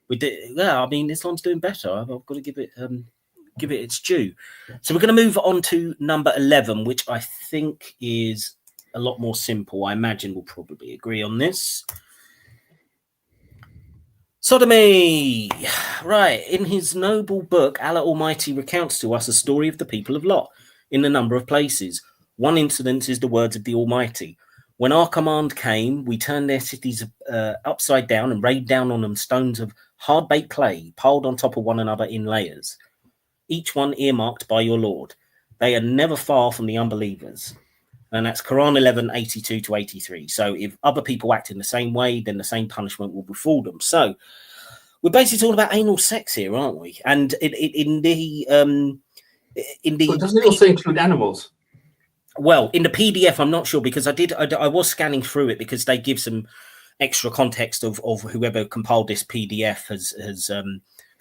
we did. Yeah, I mean, Islam's doing better. I've got to give it its due. So we're going to move on to number 11, which I think is a lot more simple. I imagine we'll probably agree on this. Sodomy. Right. In his noble book, Allah Almighty recounts to us a story of the people of Lot in a number of places. One incident is the words of the Almighty. When our command came, we turned their cities upside down and laid down on them stones of hard-baked clay, piled on top of one another in layers, each one earmarked by your Lord. They are never far from the unbelievers. And that's Quran 11, 82 to 83. So if other people act in the same way, then the same punishment will befall them. So we're basically talking about anal sex here, aren't we? And in the doesn't it also include animals? Well, in the PDF, I'm not sure because I was scanning through it because they give some extra context of whoever compiled this PDF has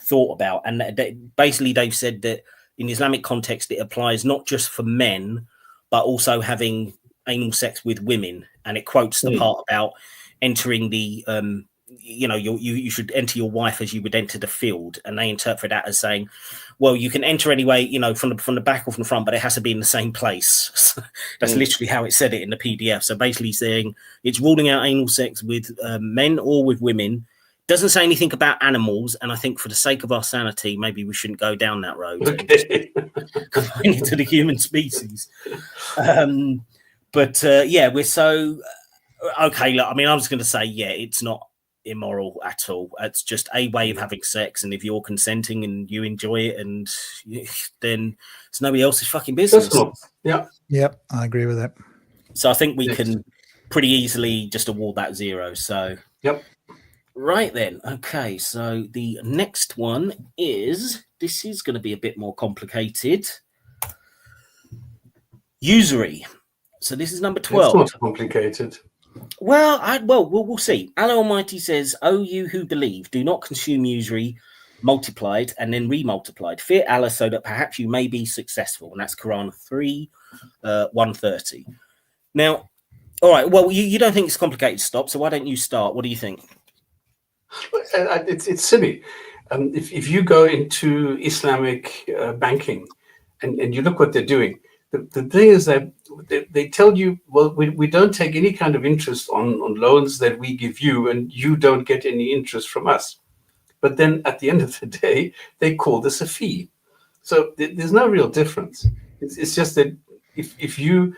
thought about, and basically they've said that in Islamic context it applies not just for men but also having anal sex with women, and it quotes the part about entering the you should enter your wife as you would enter the field, and they interpret that as saying, well, you can enter anyway, from the back or from the front, but it has to be in the same place. That's literally how it said it in the PDF. So basically saying it's ruling out anal sex with men or with women. Doesn't say anything about animals, and I think for the sake of our sanity, maybe we shouldn't go down that road. Okay. Confine it to the human species. But we're so okay. Look, I mean, I was going to say, it's not immoral at all. It's just a way of having sex, and if you're consenting and you enjoy it, and then it's nobody else's fucking business. Yep, I agree with that. So I think we can pretty easily just award that 0. So right then, okay. So the next one is going to be a bit more complicated. Usury. So this is number 12. It's not complicated. Well, we'll see. Allah Almighty says, "O you who believe, do not consume usury multiplied and then remultiplied. Fear Allah so that perhaps you may be successful." And that's Quran 3, 130. Now, all right. Well, you don't think it's complicated, Stop. So why don't you start? What do you think? It's silly. If you go into Islamic banking and you look what they're doing, the thing is that they tell you, well, we don't take any kind of interest on loans that we give you, and you don't get any interest from us. But then at the end of the day, they call this a fee. So there's no real difference. It's just that if you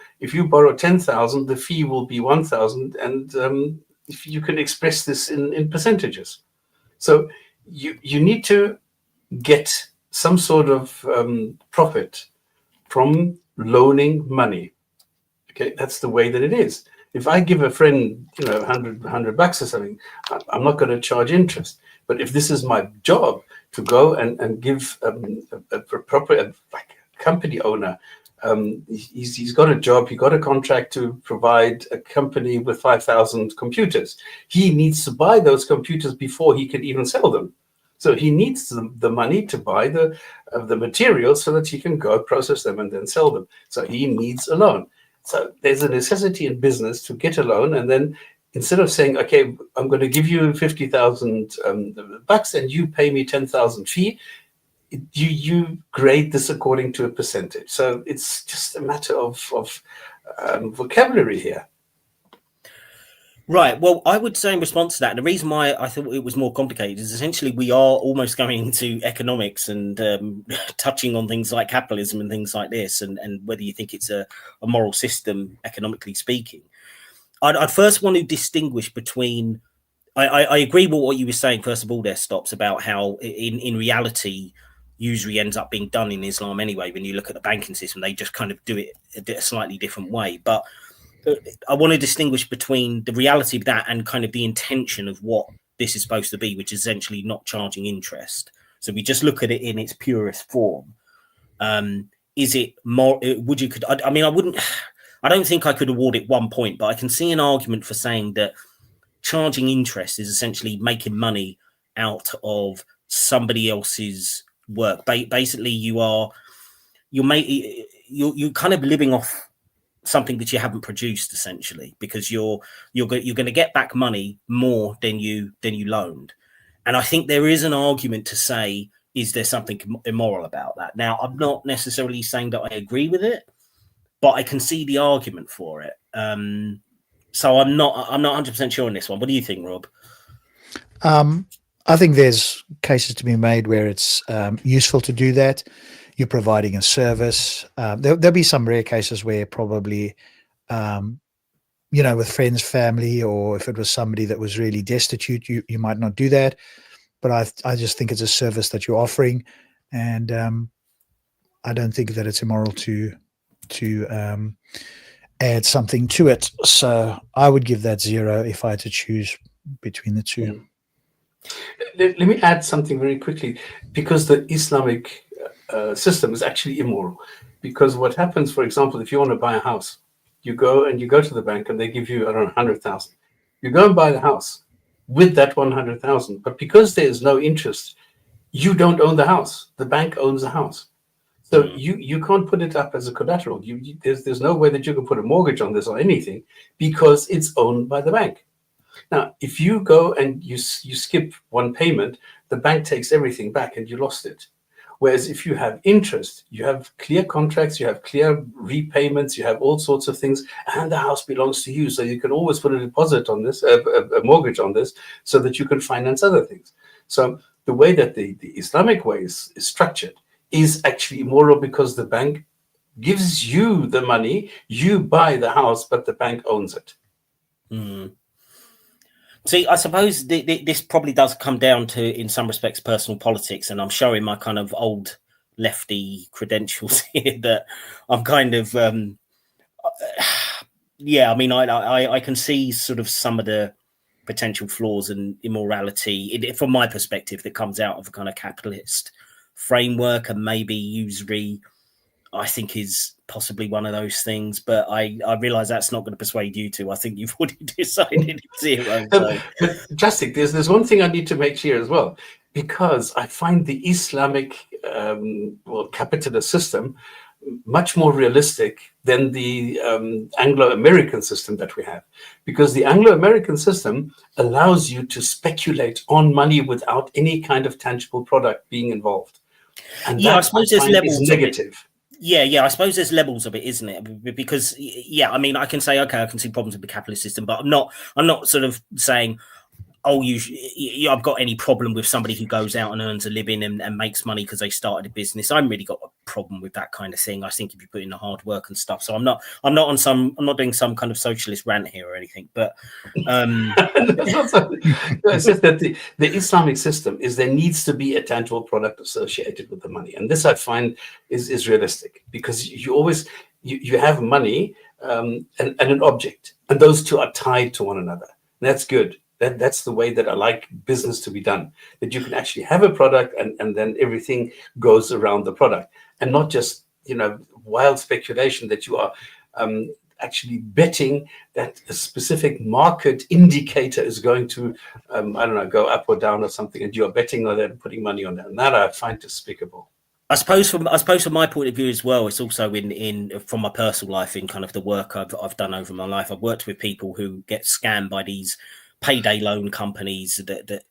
borrow 10,000, the fee will be 1,000, and if you can express this in percentages. So you need to get some sort of profit from loaning money. Okay, that's the way that it is. If I give a friend, $100 or something, I'm not going to charge interest. But if this is my job to go and give a proper, like a company owner, he's got a job, he got a contract to provide a company with 5,000 computers. He needs to buy those computers before he can even sell them. So he needs the money to buy the materials so that he can go process them and then sell them. So he needs a loan. So there's a necessity in business to get a loan, and then instead of saying, okay, I'm going to give you 50,000 bucks and you pay me 10,000 fee, you grade this according to a percentage. So it's just a matter of vocabulary here. Right. Well, I would say in response to that, the reason why I thought it was more complicated is essentially we are almost going into economics and touching on things like capitalism and things like this, and whether you think it's a moral system, economically speaking. I'd first want to distinguish between. I agree with what you were saying. First of all, there Stops about how in reality, usury ends up being done in Islam anyway. When you look at the banking system, they just kind of do it a slightly different way, but. I want to distinguish between the reality of that and kind of the intention of what this is supposed to be, which is essentially not charging interest. So we just look at it in its purest form. Is it more? I don't think I could award it 1 point, but I can see an argument for saying that charging interest is essentially making money out of somebody else's work. Basically, you're kind of living off something that you haven't produced, essentially, because you're going to get back money more than you loaned. And I think there is an argument to say, is there something immoral about that? Now, I'm not necessarily saying that I agree with it, but I can see the argument for it. So I'm not 100% sure on this one. What do you think, Rob? I think there's cases to be made where it's useful to do that. You're providing a service. There'll be some rare cases where probably, with friends, family, or if it was somebody that was really destitute, you might not do that. But I just think it's a service that you're offering, and I don't think that it's immoral to add something to it. So I would give that 0 if I had to choose between the two. Let me add something very quickly, because the Islamic system is actually immoral, because what happens, for example, if you want to buy a house, you go to the bank and they give you, I don't know, 100,000. You go and buy the house with that 100,000, but because there is no interest, you don't own the house. The bank owns the house. So you can't put it up as a collateral. There's no way that you can put a mortgage on this or anything, because it's owned by the bank. Now, if you go and you skip one payment, the bank takes everything back and you lost it. Whereas if you have interest, you have clear contracts, you have clear repayments, you have all sorts of things, and the house belongs to you. So you can always put a deposit on this, a mortgage on this, so that you can finance other things. So the way that the Islamic way is structured is actually immoral, because the bank gives you the money, you buy the house, but the bank owns it. Mm. See, I suppose this probably does come down to, in some respects, personal politics, and I'm showing my kind of old lefty credentials here that I'm kind of, yeah. I mean, I can see sort of some of the potential flaws and immorality from my perspective that comes out of a kind of capitalist framework, and maybe usury, I think, is possibly one of those things, but I realize that's not going to persuade you to. I think you've already decided it's zero. So. But Justin, there's one thing I need to make clear as well, because I find the Islamic capitalist system much more realistic than the Anglo-American system that we have, because the Anglo-American system allows you to speculate on money without any kind of tangible product being involved. And yeah, I suppose there's levels negative. Yeah, I suppose there's levels of it, isn't it? Because I mean, I can say, okay, I can see problems with the capitalist system, but I'm not sort of saying, oh, I've got any problem with somebody who goes out and earns a living and makes money because they started a business. I haven't really got a problem with that kind of thing. I think if you put in the hard work and stuff. So I'm not doing some kind of socialist rant here or anything. But it's just that the Islamic system is, there needs to be a tangible product associated with the money, and this I find is realistic, because you always you have money and an object, and those two are tied to one another. And that's good. That's the way that I like business to be done, that you can actually have a product and then everything goes around the product, and not just, wild speculation that you are actually betting that a specific market indicator is going to, go up or down or something, and you're betting on that and putting money on that. And that I find despicable. I suppose from my point of view as well, it's also in from my personal life, in kind of the work I've done over my life. I've worked with people who get scammed by these payday loan companies that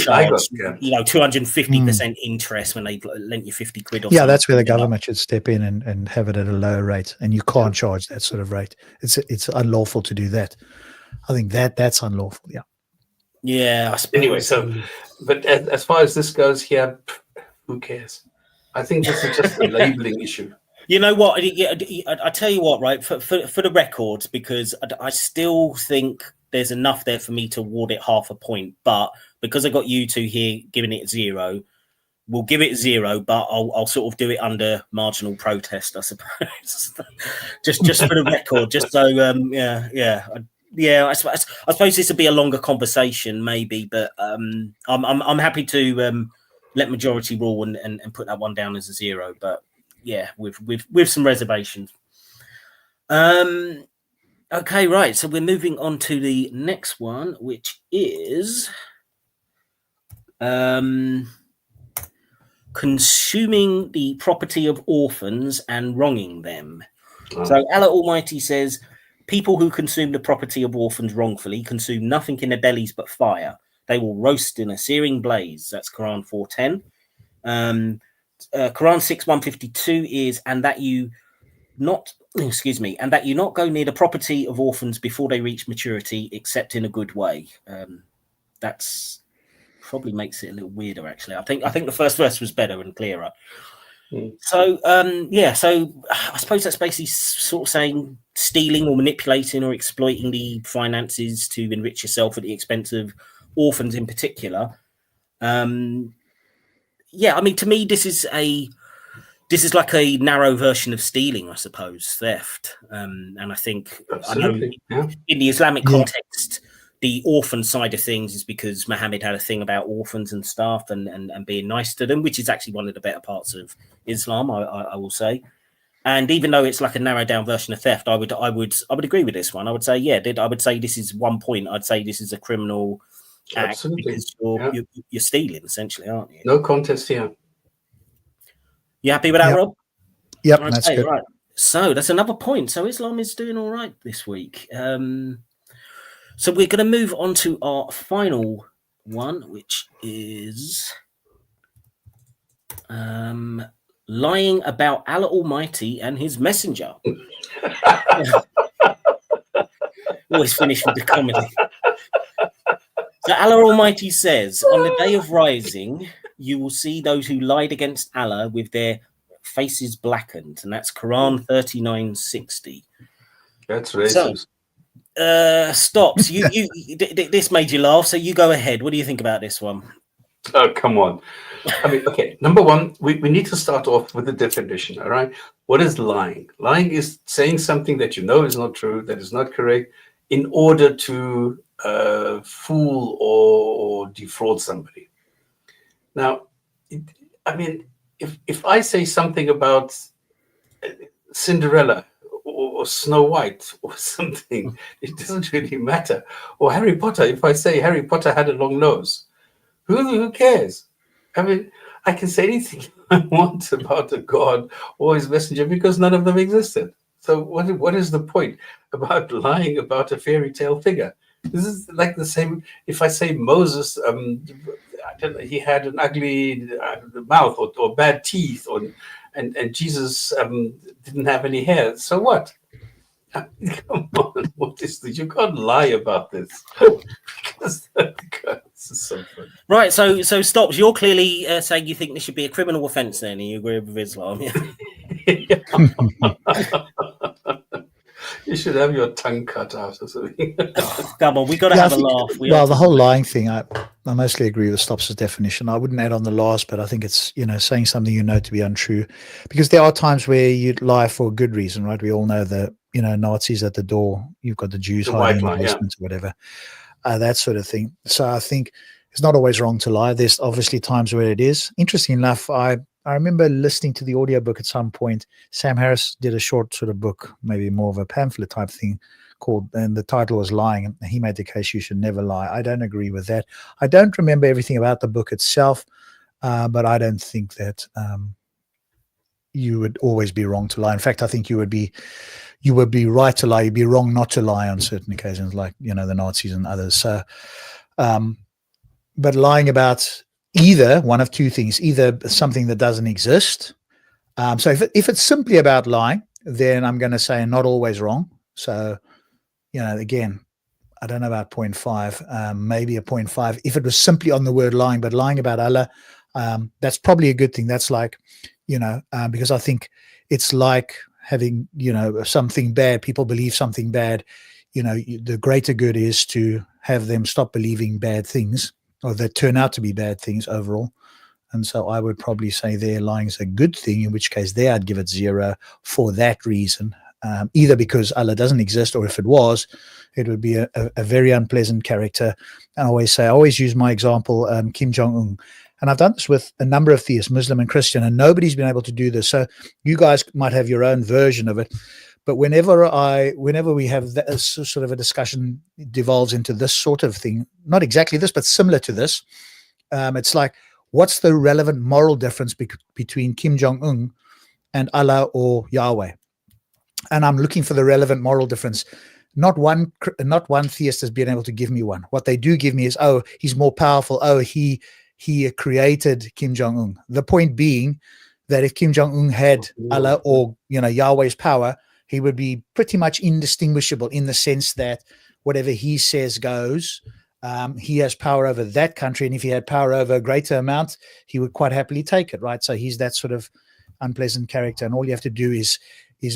charge, 250% interest when they lent you 50 quid. Or yeah, that's where the government should step in and have it at a lower rate, and you can't charge that sort of rate. It's unlawful to do that. I think that's unlawful. Yeah. Yeah. I suppose. Anyway, but as far as this goes here, who cares? I think this is just a labeling issue. You know what? I tell you what, right? For the records, because I still think there's enough there for me to award it half a point, but because I got you two here giving it 0, we'll give it 0, but I'll sort of do it under marginal protest, I suppose. just for the record, just so I suppose this will be a longer conversation, maybe, but I'm happy to let majority rule and put that one down as a 0, but yeah, with some reservations. Okay, right. So we're moving on to the next one, which is consuming the property of orphans and wronging them. Oh. So Allah Almighty says, people who consume the property of orphans wrongfully consume nothing in their bellies but fire. They will roast in a searing blaze. That's Quran 4:10. Quran 6:152 is, and that you not go near the property of orphans before they reach maturity, except in a good way. That's probably makes it a little weirder, actually. I think the first verse was better and clearer. So so I suppose that's basically sort of saying stealing or manipulating or exploiting the finances to enrich yourself at the expense of orphans in particular. I mean, to me, this is like a narrow version of stealing, I suppose, theft. And I think in the Islamic context, the orphan side of things is because Muhammad had a thing about orphans and stuff and being nice to them, which is actually one of the better parts of Islam, I will say. And even though it's like a narrowed down version of theft, I would agree with this one. I would say, I would say this is 1 point. I'd say this is a criminal act because you're stealing, essentially, aren't you? No contest here. You happy with that, Rob? Yep, that's good. Right. So that's another point. So Islam is doing all right this week. So we're going to move on to our final one, which is lying about Allah Almighty and His Messenger. Always finish with the comedy. So Allah Almighty says, on the day of rising, you will see those who lied against Allah with their faces blackened. And that's Quran 39:60. That's racist. So, stops. You this made you laugh, so you go ahead. What do you think about this one? Oh, come on. I mean, okay, number one, we need to start off with the definition, all right? What is lying? Lying is saying something that you know is not true, that is not correct, in order to fool or defraud somebody. Now, if I say something about Cinderella or Snow White or something, it doesn't really matter. Or Harry Potter, if I say Harry Potter had a long nose, who cares? I mean, I can say anything I want about a god or his messenger because none of them existed. So what is the point about lying about a fairy tale figure? This is like the same if I say Moses, I don't know, he had an ugly mouth or bad teeth, and Jesus didn't have any hair. So what? Come on, what is this? You can't lie about this. Because this is so funny. Right, so stops. You're clearly saying you think this should be a criminal offence then, and you agree with Islam. Yeah? You should have your tongue cut out or something. Come on, we got to have a laugh. The whole lying thing, I mostly agree with Stops' definition. I wouldn't add on the last, but I think it's, saying something you know to be untrue. Because there are times where you lie for a good reason, right? We all know that, Nazis at the door, you've got the Jews hiding in the basement or whatever, that sort of thing. So I think it's not always wrong to lie. There's obviously times where it is. Interesting enough, I remember listening to the audiobook at some point. Sam Harris did a short sort of book, maybe more of a pamphlet type thing and the title was Lying. And he made the case you should never lie. I don't agree with that. I don't remember everything about the book itself, but I don't think that you would always be wrong to lie. In fact, I think you would be right to lie. You'd be wrong not to lie on certain occasions, like, the Nazis and others. So, but lying about either one of two things, either something that doesn't exist. So if it's simply about lying, then I'm going to say not always wrong. So, again, I don't know about 0.5, maybe a 0.5. If it was simply on the word lying, but lying about Allah, that's probably a good thing. That's like, because I think it's like having, something bad. People believe something bad. The greater good is to have them stop believing bad things, or that turn out to be bad things overall. And so I would probably say there lying is a good thing, in which case there I'd give it 0 for that reason, either because Allah doesn't exist, or if it was, it would be a very unpleasant character. And I always use my example, Kim Jong-un. And I've done this with a number of theists, Muslim and Christian, and nobody's been able to do this. So you guys might have your own version of it. But whenever we have that sort of a discussion, it devolves into this sort of thing, not exactly this, but similar to this. It's like, what's the relevant moral difference between Kim Jong-un and Allah or Yahweh? And I'm looking for the relevant moral difference. Not one theist has been able to give me one. What they do give me is, he's more powerful. He created Kim Jong-un. The point being that if Kim Jong-un had Allah or Yahweh's power, he would be pretty much indistinguishable in the sense that whatever he says goes. He has power over that country, and if he had power over a greater amount, he would quite happily take it, right? So he's that sort of unpleasant character, and all you have to do is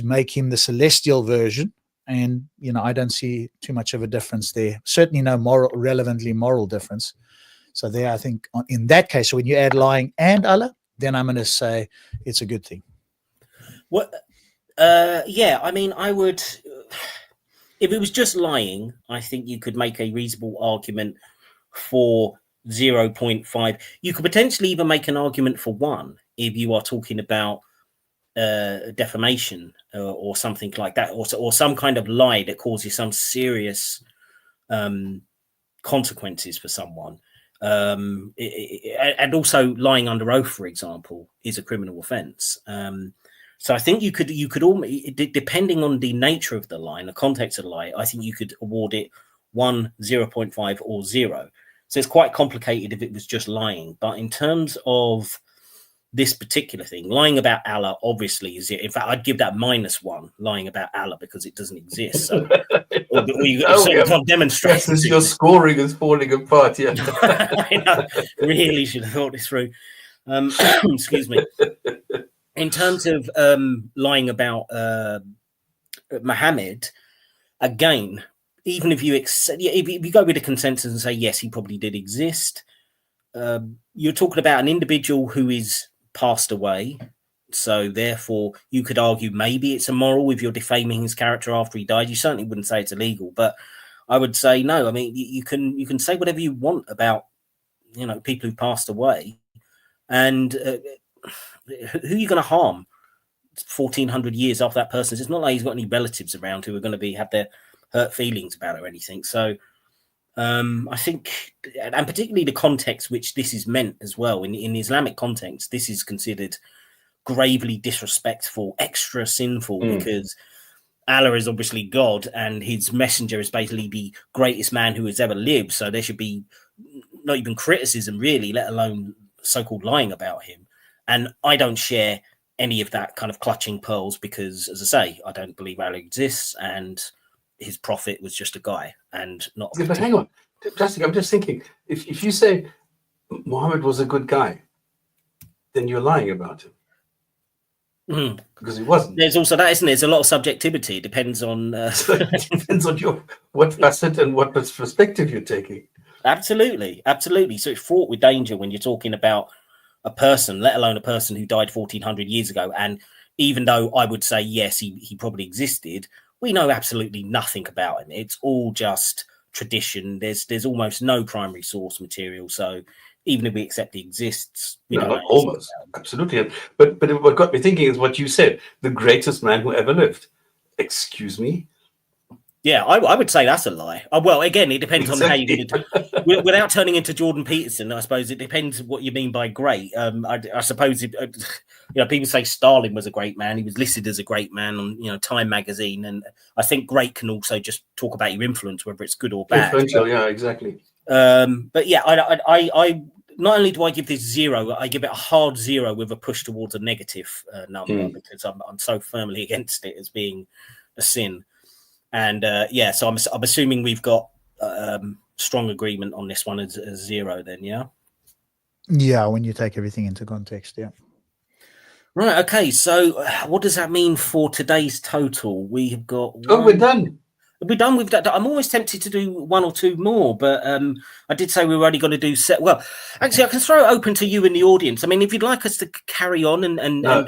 make him the celestial version, and I don't see too much of a difference there. Certainly no relevantly moral difference. So there, I think in that case, so when you add lying and Allah, then I'm going to say it's a good thing. What? Yeah, I mean, I would. if it was just lying, I think you could make a reasonable argument for 0.5. You could potentially even make an argument for 1 if you are talking about defamation or something like that, or some kind of lie that causes some serious consequences for someone. And also lying under oath, for example, is a criminal offence. So I think you could almost, depending on the nature of the lie, the context of the lie, I think you could award it 1, 0.5, or 0. So it's quite complicated if it was just lying. But in terms of this particular thing, lying about Allah obviously is it. In fact, I'd give that -1, lying about Allah, because it doesn't exist. So, or you can't demonstrate. Yes, your scoring is falling apart. Yeah, I know. Really should have thought this through. Excuse me. In terms of lying about Muhammad, again, even if you go with the consensus and say yes, he probably did exist, you're talking about an individual who is passed away. So therefore, you could argue maybe it's immoral if you're defaming his character after he died. You certainly wouldn't say it's illegal, but I would say no. I mean, you can say whatever you want about people who passed away, and who are you going to harm 1,400 years after that person? It's not like he's got any relatives around who are going to have their hurt feelings about it or anything. So I think, and particularly the context which this is meant as well, in the Islamic context, this is considered gravely disrespectful, extra sinful, because Allah is obviously God and his messenger is basically the greatest man who has ever lived. So there should be not even criticism, really, let alone so-called lying about him. And I don't share any of that kind of clutching pearls because, as I say, I don't believe Allah exists and his prophet was just a guy and not. Yeah, but hang on, Plastic, I'm just thinking, if you say Muhammad was a good guy, then you're lying about him. Because he wasn't. There's also that, isn't there? There's a lot of subjectivity. It depends on it depends on what facet and what perspective you're taking. Absolutely. So it's fraught with danger when you're talking about a person, let alone a person who died 1,400 years ago. And even though I would say yes, he probably existed, we know absolutely nothing about him. It's all just tradition. There's almost no primary source material. So even if we accept he exists, almost absolutely. But what got me thinking is what you said: the greatest man who ever lived. Excuse me. Yeah, I would say that's a lie. Well, again, it depends on how you get it. Without turning into Jordan Peterson, I suppose it depends what you mean by great. I suppose people say Stalin was a great man. He was listed as a great man on Time magazine, and I think great can also just talk about your influence, whether it's good or bad. Influential, yeah, exactly. But yeah, I not only do I give this 0, I give it a hard 0 with a push towards a negative number because I'm so firmly against it as being a sin. And so I'm assuming we've got strong agreement on this one as 0 then, yeah? Yeah, when you take everything into context, yeah. Right, okay, so what does that mean for today's total? We have got... we're done. We're done with that. I'm always tempted to do 1 or 2 more, but I did say we were only going to do well, actually, I can throw it open to you in the audience. I mean, if you'd like us to carry on and no,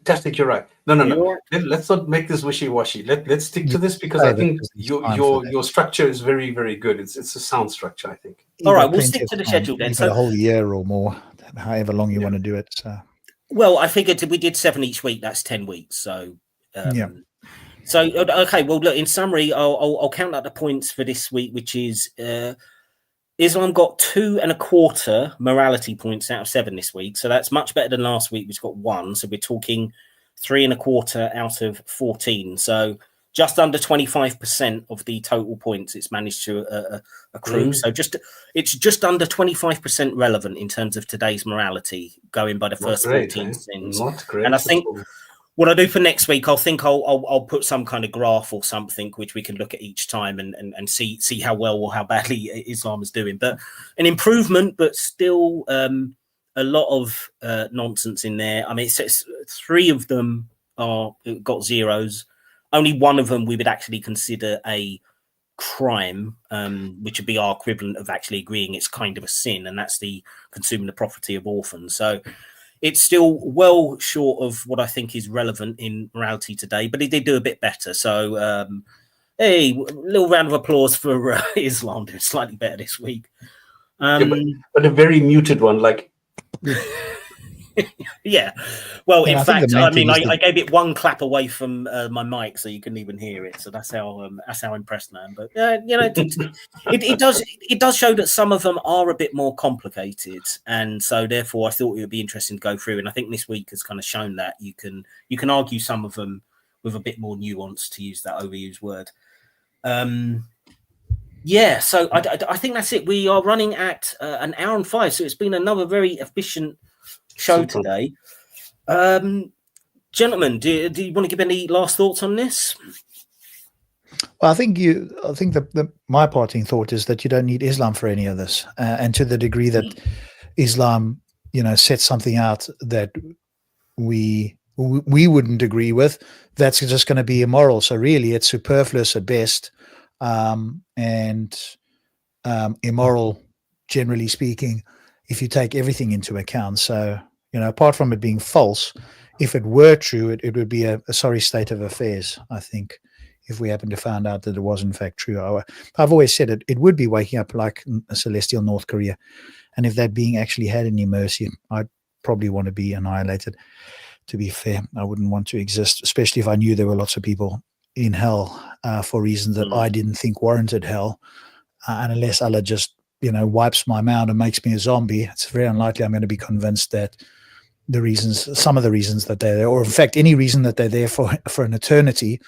Tastic, you're right. No. Let's not make this wishy-washy. Let's stick to this because I think your structure is very, very good. It's a sound structure, I think. All right, we'll stick to the schedule then. So a whole year or more, however long you want to do it. So. Well, I figured if we did 7 each week, that's 10 weeks. So yeah. So, okay, well, look, in summary, I'll count out the points for this week, which is Islam got 2.25 morality points out of 7 this week. So that's much better than last week, which got 1. So we're talking 3.25 out of 14. So just under 25% of the total points it's managed to accrue. So it's just under 25% relevant in terms of today's morality, going by the first 14 sins. Not great. And I think... what I do for next week, I'll put some kind of graph or something which we can look at each time and see how well or how badly Islam is doing. But an improvement, but still a lot of nonsense in there. I mean, it's 3 of them got 0s. Only 1 of them we would actually consider a crime, which would be our equivalent of actually agreeing it's kind of a sin, and that's the consuming the property of orphans. So it's still well short of what I think is relevant in morality today, but it did do a bit better. So Hey, little round of applause for Islam doing slightly better this week. But a very muted one, like. Yeah. Well, Yeah, in I think the fact, main I mean, thing is I gave it one clap away from my mic, so you couldn't even hear it. So that's how impressed I am. But you know, it does show that some of them are a bit more complicated, and so therefore I thought it would be interesting to go through. And I think this week has kind of shown that you can argue some of them with a bit more nuance, to use that overused word. Yeah, so I think that's it. We are running at an hour and 5, so it's been another very efficient show today. Gentlemen, do you want to give any last thoughts on this? Well, I think my parting thought is that you don't need Islam for any of this, and to the degree that Islam, sets something out that we wouldn't agree with, that's just going to be immoral. So really, it's superfluous at best, and immoral, generally speaking, if you take everything into account. So, apart from it being false, if it were true, it would be a sorry state of affairs, I think, if we happen to find out that it was in fact true. I've always said it would be waking up like a celestial North Korea. And if that being actually had any mercy, I'd probably want to be annihilated, to be fair. I wouldn't want to exist, especially if I knew there were lots of people in hell for reasons that I didn't think warranted hell. And unless Allah just, wipes my mind and makes me a zombie, it's very unlikely I'm going to be convinced that some of the reasons that they're there, or in fact, any reason that they're there for an eternity,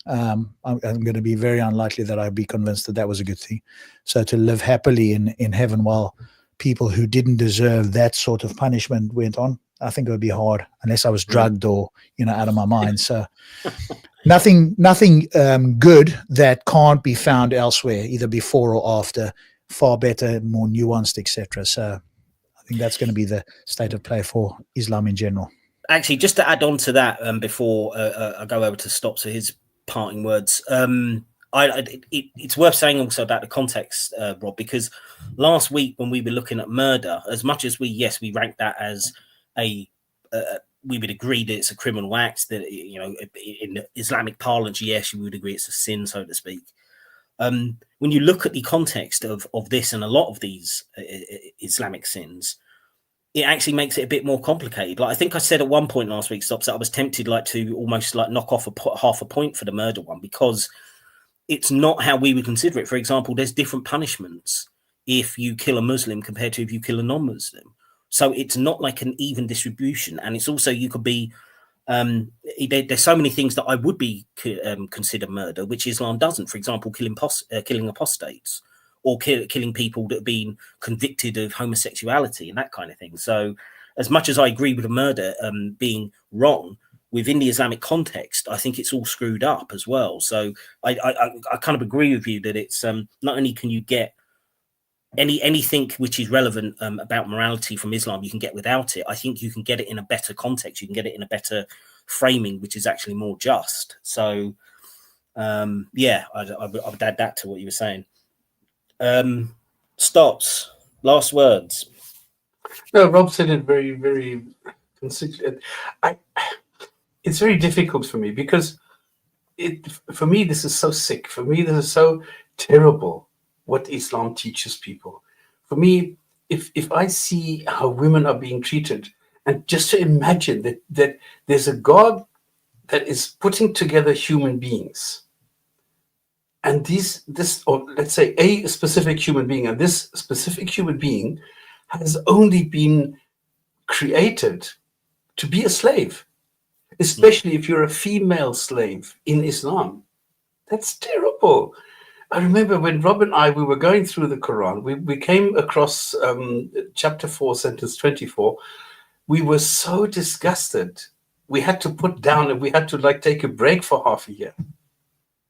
I'm going to be very unlikely that I'd be convinced that was a good thing. So to live happily in heaven while people who didn't deserve that sort of punishment went on, I think it would be hard, unless I was drugged or, out of my mind. So nothing good that can't be found elsewhere, either before or after, far better, more nuanced, etc. So I think that's going to be the state of play for Islam in general. Actually, just to add on to that, before I go over to Stop, so his parting words, it's worth saying also about the context, Rob, because last week when we were looking at murder, as much as we rank that as we would agree that it's a criminal act, that in Islamic parlance, yes, you would agree it's a sin, so to speak. When you look at the context of this and a lot of these Islamic sins, it actually makes it a bit more complicated. Like I think I said at one point last week, Stops, that I was tempted to almost knock off half a point for the murder one, because it's not how we would consider it. For example, there's different punishments if you kill a Muslim compared to if you kill a non-Muslim. So it's not like an even distribution. And it's also, you could be, there's so many things that I would be consider murder, which Islam doesn't. For example, killing apostates, or killing people that have been convicted of homosexuality and that kind of thing. So as much as I agree with the murder being wrong, within the Islamic context, I think it's all screwed up as well. So I kind of agree with you that it's not only can you get anything which is relevant about morality from Islam, you can get without it. I think you can get it in a better context. You can get it in a better framing, which is actually more just. So, yeah, I would add that to what you were saying. Stops. Last words. No, Rob said it very, very consistent. It's very difficult for me because for me, this is so sick. For me, this is so terrible what Islam teaches people. For me, if I see how women are being treated, and just to imagine that there's a God that is putting together human beings, and or let's say a specific human being, and this specific human being has only been created to be a slave, especially if you're a female slave in Islam. That's terrible. I remember when Rob and I, we were going through the Quran, we came across chapter 4, sentence 24. We were so disgusted. We had to put down and we had to take a break for half a year,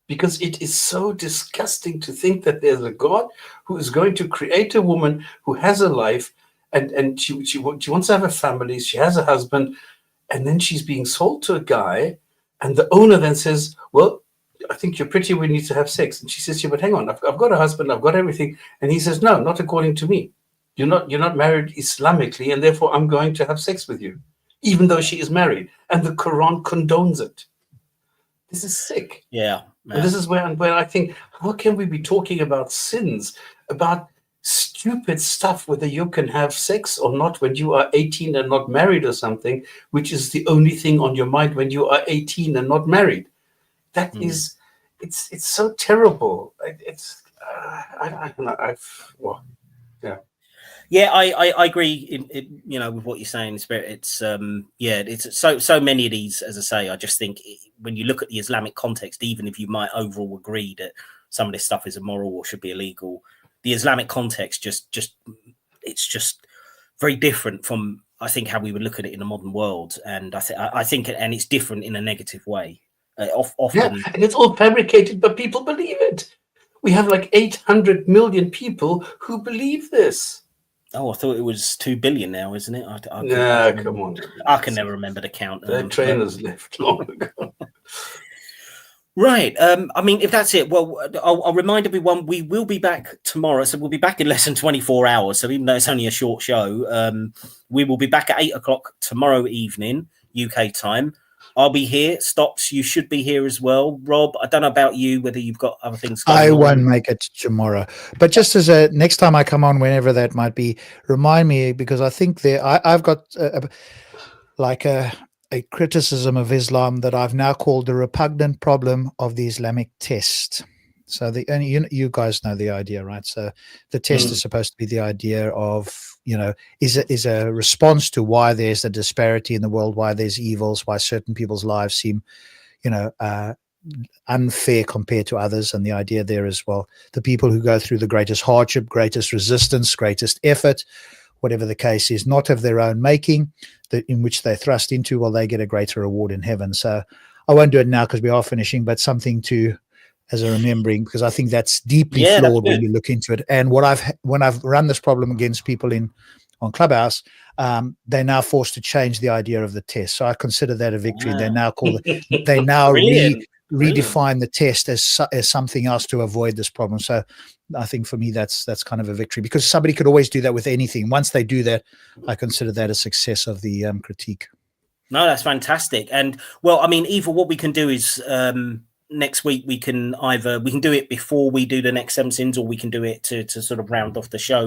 because it is so disgusting to think that there's a God who is going to create a woman who has a life, and she wants to have a family, she has a husband, and then she's being sold to a guy, and the owner then says, well, I think you're pretty, we need to have sex. And she says, yeah, but hang on, I've got a husband, I've got everything. And he says, no, not according to me. You're not married Islamically, and therefore I'm going to have sex with you, even though she is married. And the Quran condones it. This is sick. Yeah. And this is where I think, how can we be talking about sins, about stupid stuff, whether you can have sex or not when you are 18 and not married or something, which is the only thing on your mind when you are 18 and not married. That is, it's so terrible. It's, I don't know. Yeah. Yeah, I agree. With what you're saying, Spirit. It's it's so many of these. As I say, I just think when you look at the Islamic context, even if you might overall agree that some of this stuff is immoral or should be illegal, the Islamic context it's just very different from, I think, how we would look at it in the modern world, and I think and it's different in a negative way. Often, and it's all fabricated, but people believe it. We have like 800 million people who believe this. Oh, I thought it was 2 billion now, isn't it? Come on. I can never remember the count. The trainers left long ago. Right. If that's it, well, I'll remind everyone we will be back tomorrow. So we'll be back in less than 24 hours. So even though it's only a short show, we will be back at 8:00 tomorrow evening, UK time. I'll be here. Stops, you should be here as well. Rob, I don't know about you, whether you've got other things going on. I won't make it tomorrow. But just as a next time I come on, whenever that might be, remind me, because I think I've got a criticism of Islam that I've now called the repugnant problem of the Islamic test. So you guys know the idea, right? So the test is supposed to be the idea of, is a response to why there's a disparity in the world, why there's evils, why certain people's lives seem, unfair compared to others. And the idea there is, well, the people who go through the greatest hardship, greatest resistance, greatest effort, whatever the case is, not of their own making, in which they thrust into, well, they get a greater reward in heaven. So I won't do it now because we are finishing, but something to, as a remembering, because I think that's deeply flawed when you look into it. And when I've run this problem against people on Clubhouse, they're now forced to change the idea of the test. So I consider that a victory. They now redefine the test as something else to avoid this problem. So I think for me, that's kind of a victory, because somebody could always do that with anything. Once they do that, I consider that a success of the critique. No, that's fantastic. And well, Eva, what we can do is next week we can do it before we do the next 7 sins, or we can do it to sort of round off the show.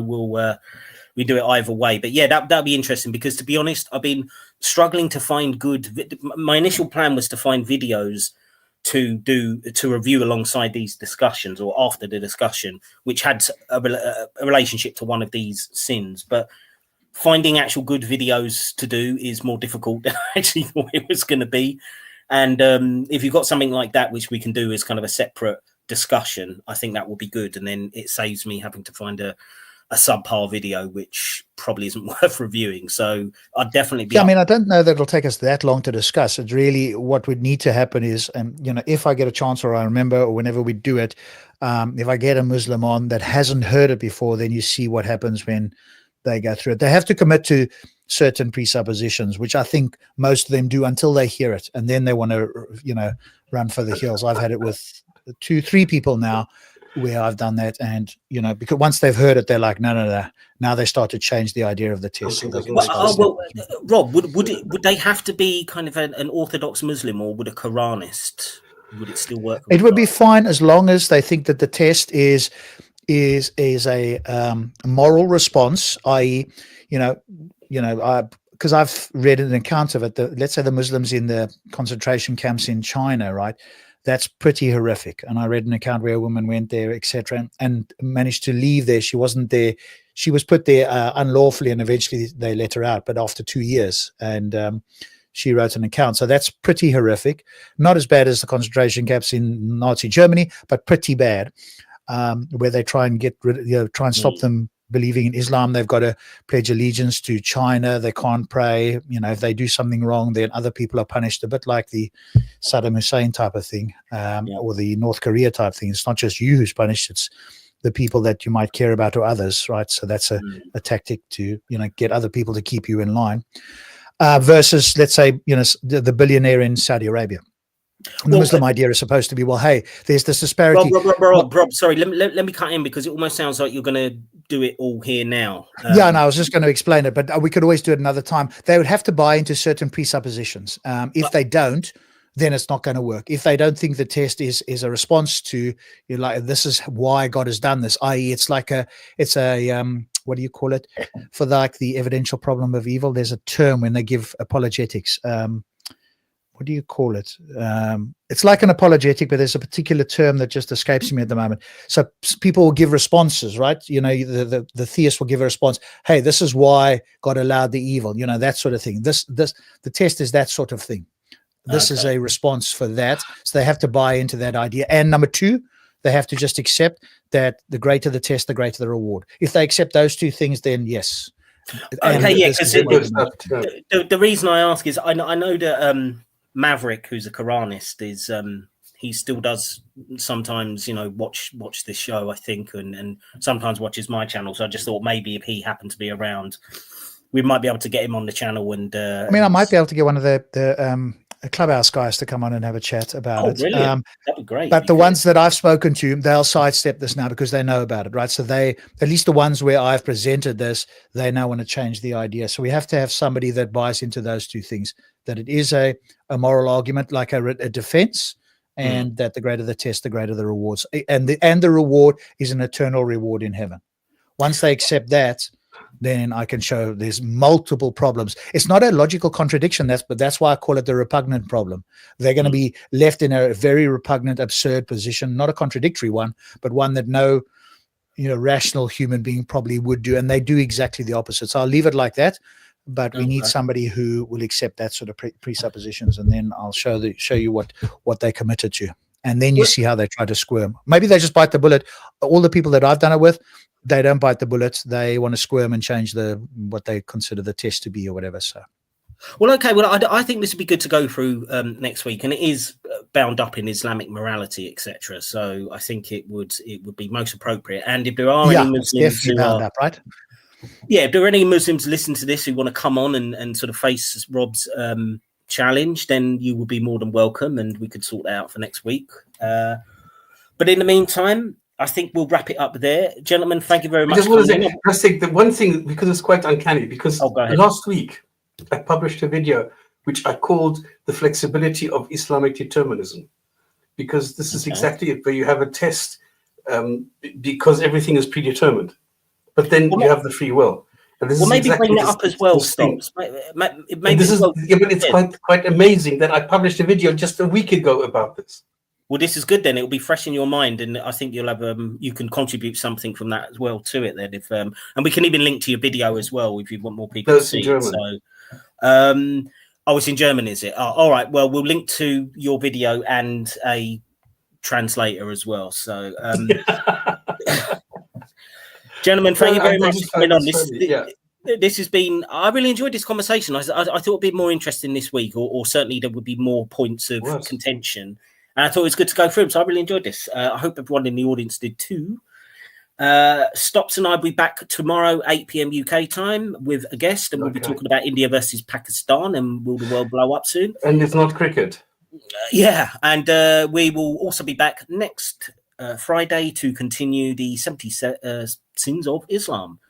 We do it either way. But yeah, that'll be interesting, because to be honest, I've been struggling to find my initial plan was to find videos to review alongside these discussions, or after the discussion, which had a relationship to one of these sins. But finding actual good videos to do is more difficult than I actually thought it was going to be. And if you've got something like that, which we can do as kind of a separate discussion, I think that will be good. And then it saves me having to find a subpar video, which probably isn't worth reviewing. So I'd definitely be. I don't know that it'll take us that long to discuss. It's really what would need to happen is, if I get a chance, or I remember, or whenever we do it, if I get a Muslim on that hasn't heard it before, then you see what happens when they go through it. They have to commit to certain presuppositions, which I think most of them do until they hear it, and then they want to, run for the hills. I've had it with 2-3 people now where I've done that, and because once they've heard it, they're like, no. Now they start to change the idea of the test. Rob, would they have to be kind of an Orthodox Muslim, or would a Quranist? Would it still work? It would be fine as long as they think that the test is a moral response, i.e., because I've read an account of it. Let's say the Muslims in the concentration camps in China, right? That's pretty horrific. And I read an account where a woman went there, etc., and managed to leave there. She wasn't there. She was put there unlawfully, and eventually they let her out, but after 2 years. And she wrote an account. So that's pretty horrific. Not as bad as the concentration camps in Nazi Germany, but pretty bad, where they try and stop them believing in Islam. They've got to pledge allegiance to China. They can't pray. If they do something wrong, then other people are punished, a bit like the Saddam Hussein type of thing, or the North Korea type thing. It's not just you who's punished, it's the people that you might care about, or others, right? So that's a tactic to, get other people to keep you in line, versus, let's say, the billionaire in Saudi Arabia. And the Muslim idea is supposed to be, well, hey, there's this disparity. Rob, sorry, let me cut in, because it almost sounds like you're going to do it all here now. I was just going to explain it, but we could always do it another time. They would have to buy into certain presuppositions. If they don't, then it's not going to work. If they don't think the test is a response to, like, this is why God has done this, i.e. it's a what do you call it, for the evidential problem of evil, there's a term when they give apologetics. What do you call it? It's like an apologetic, but there's a particular term that just escapes me at the moment. So people will give responses, right? The theist will give a response. Hey, this is why God allowed the evil, that sort of thing. The test is that sort of thing. This is a response for that. So they have to buy into that idea. And number two, they have to just accept that the greater the test, the greater the reward. If they accept those two things, then yes. Okay, yeah, because the reason I ask is I know that Maverick, who's a Quranist, is he still does sometimes, watch this show, I think, and sometimes watches my channel. So I just thought maybe if he happened to be around, we might be able to get him on the channel. And I might be able to get one of the Clubhouse guys to come on and have a chat about it. Brilliant. That'd be great. But the ones that I've spoken to, they'll sidestep this now because they know about it, right? So they, at least the ones where I've presented this, they now want to change the idea. So we have to have somebody that buys into those two things, that it is a moral argument, like a defense, and that the greater the test, the greater the rewards. And the reward is an eternal reward in heaven. Once they accept that, then I can show there's multiple problems. It's not a logical contradiction, but that's why I call it the repugnant problem. They're going to be left in a very repugnant, absurd position, not a contradictory one, but one that no, rational human being probably would do, and they do exactly the opposite. So I'll leave it like that, but we need somebody who will accept that sort of presuppositions, and then I'll show you what they committed to, and then you see how they try to squirm. Maybe they just bite the bullet. All the people that I've done it with, they don't bite the bullets. They want to squirm and change what they consider the test to be or whatever. So, well, okay. Well, I think this would be good to go through next week, and it is bound up in Islamic morality, etc. So I think it would be most appropriate. And if there are any Muslims who bound up, right? Yeah, if there are any Muslims listen to this who want to come on and sort of face Rob's challenge, then you will be more than welcome, and we could sort that out for next week. But in the meantime, I think we'll wrap it up there. Gentlemen, thank you very much. I think the one thing, because it's quite uncanny, because last week I published a video which I called The Flexibility of Islamic Determinism, because this is exactly it, where you have a test because everything is predetermined, but then you have the free will. And this is maybe exactly bring that up as well, Stops. It's quite amazing that I published a video just a week ago about this. Well, this is good then. It'll be fresh in your mind, and I think you'll have you can contribute something from that as well to it. Then, if and we can even link to your video as well if you want more people to see it. So, it's in German, is it? Oh, all right. Well, we'll link to your video and a translator as well. So, gentlemen, thank you very much for coming on. This has been. I really enjoyed this conversation. I thought it'd be more interesting this week, or certainly there would be more points of contention. And I thought it was good to go through them, so I really enjoyed this. I hope everyone in the audience did too. Stops and I will be back tomorrow, 8 p.m. UK time, with a guest, and we'll be talking about India versus Pakistan, and will the world blow up soon? And it's not cricket. And we will also be back next Friday to continue the 70 sins of Islam.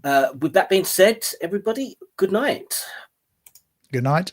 With that being said, everybody, good night. Good night.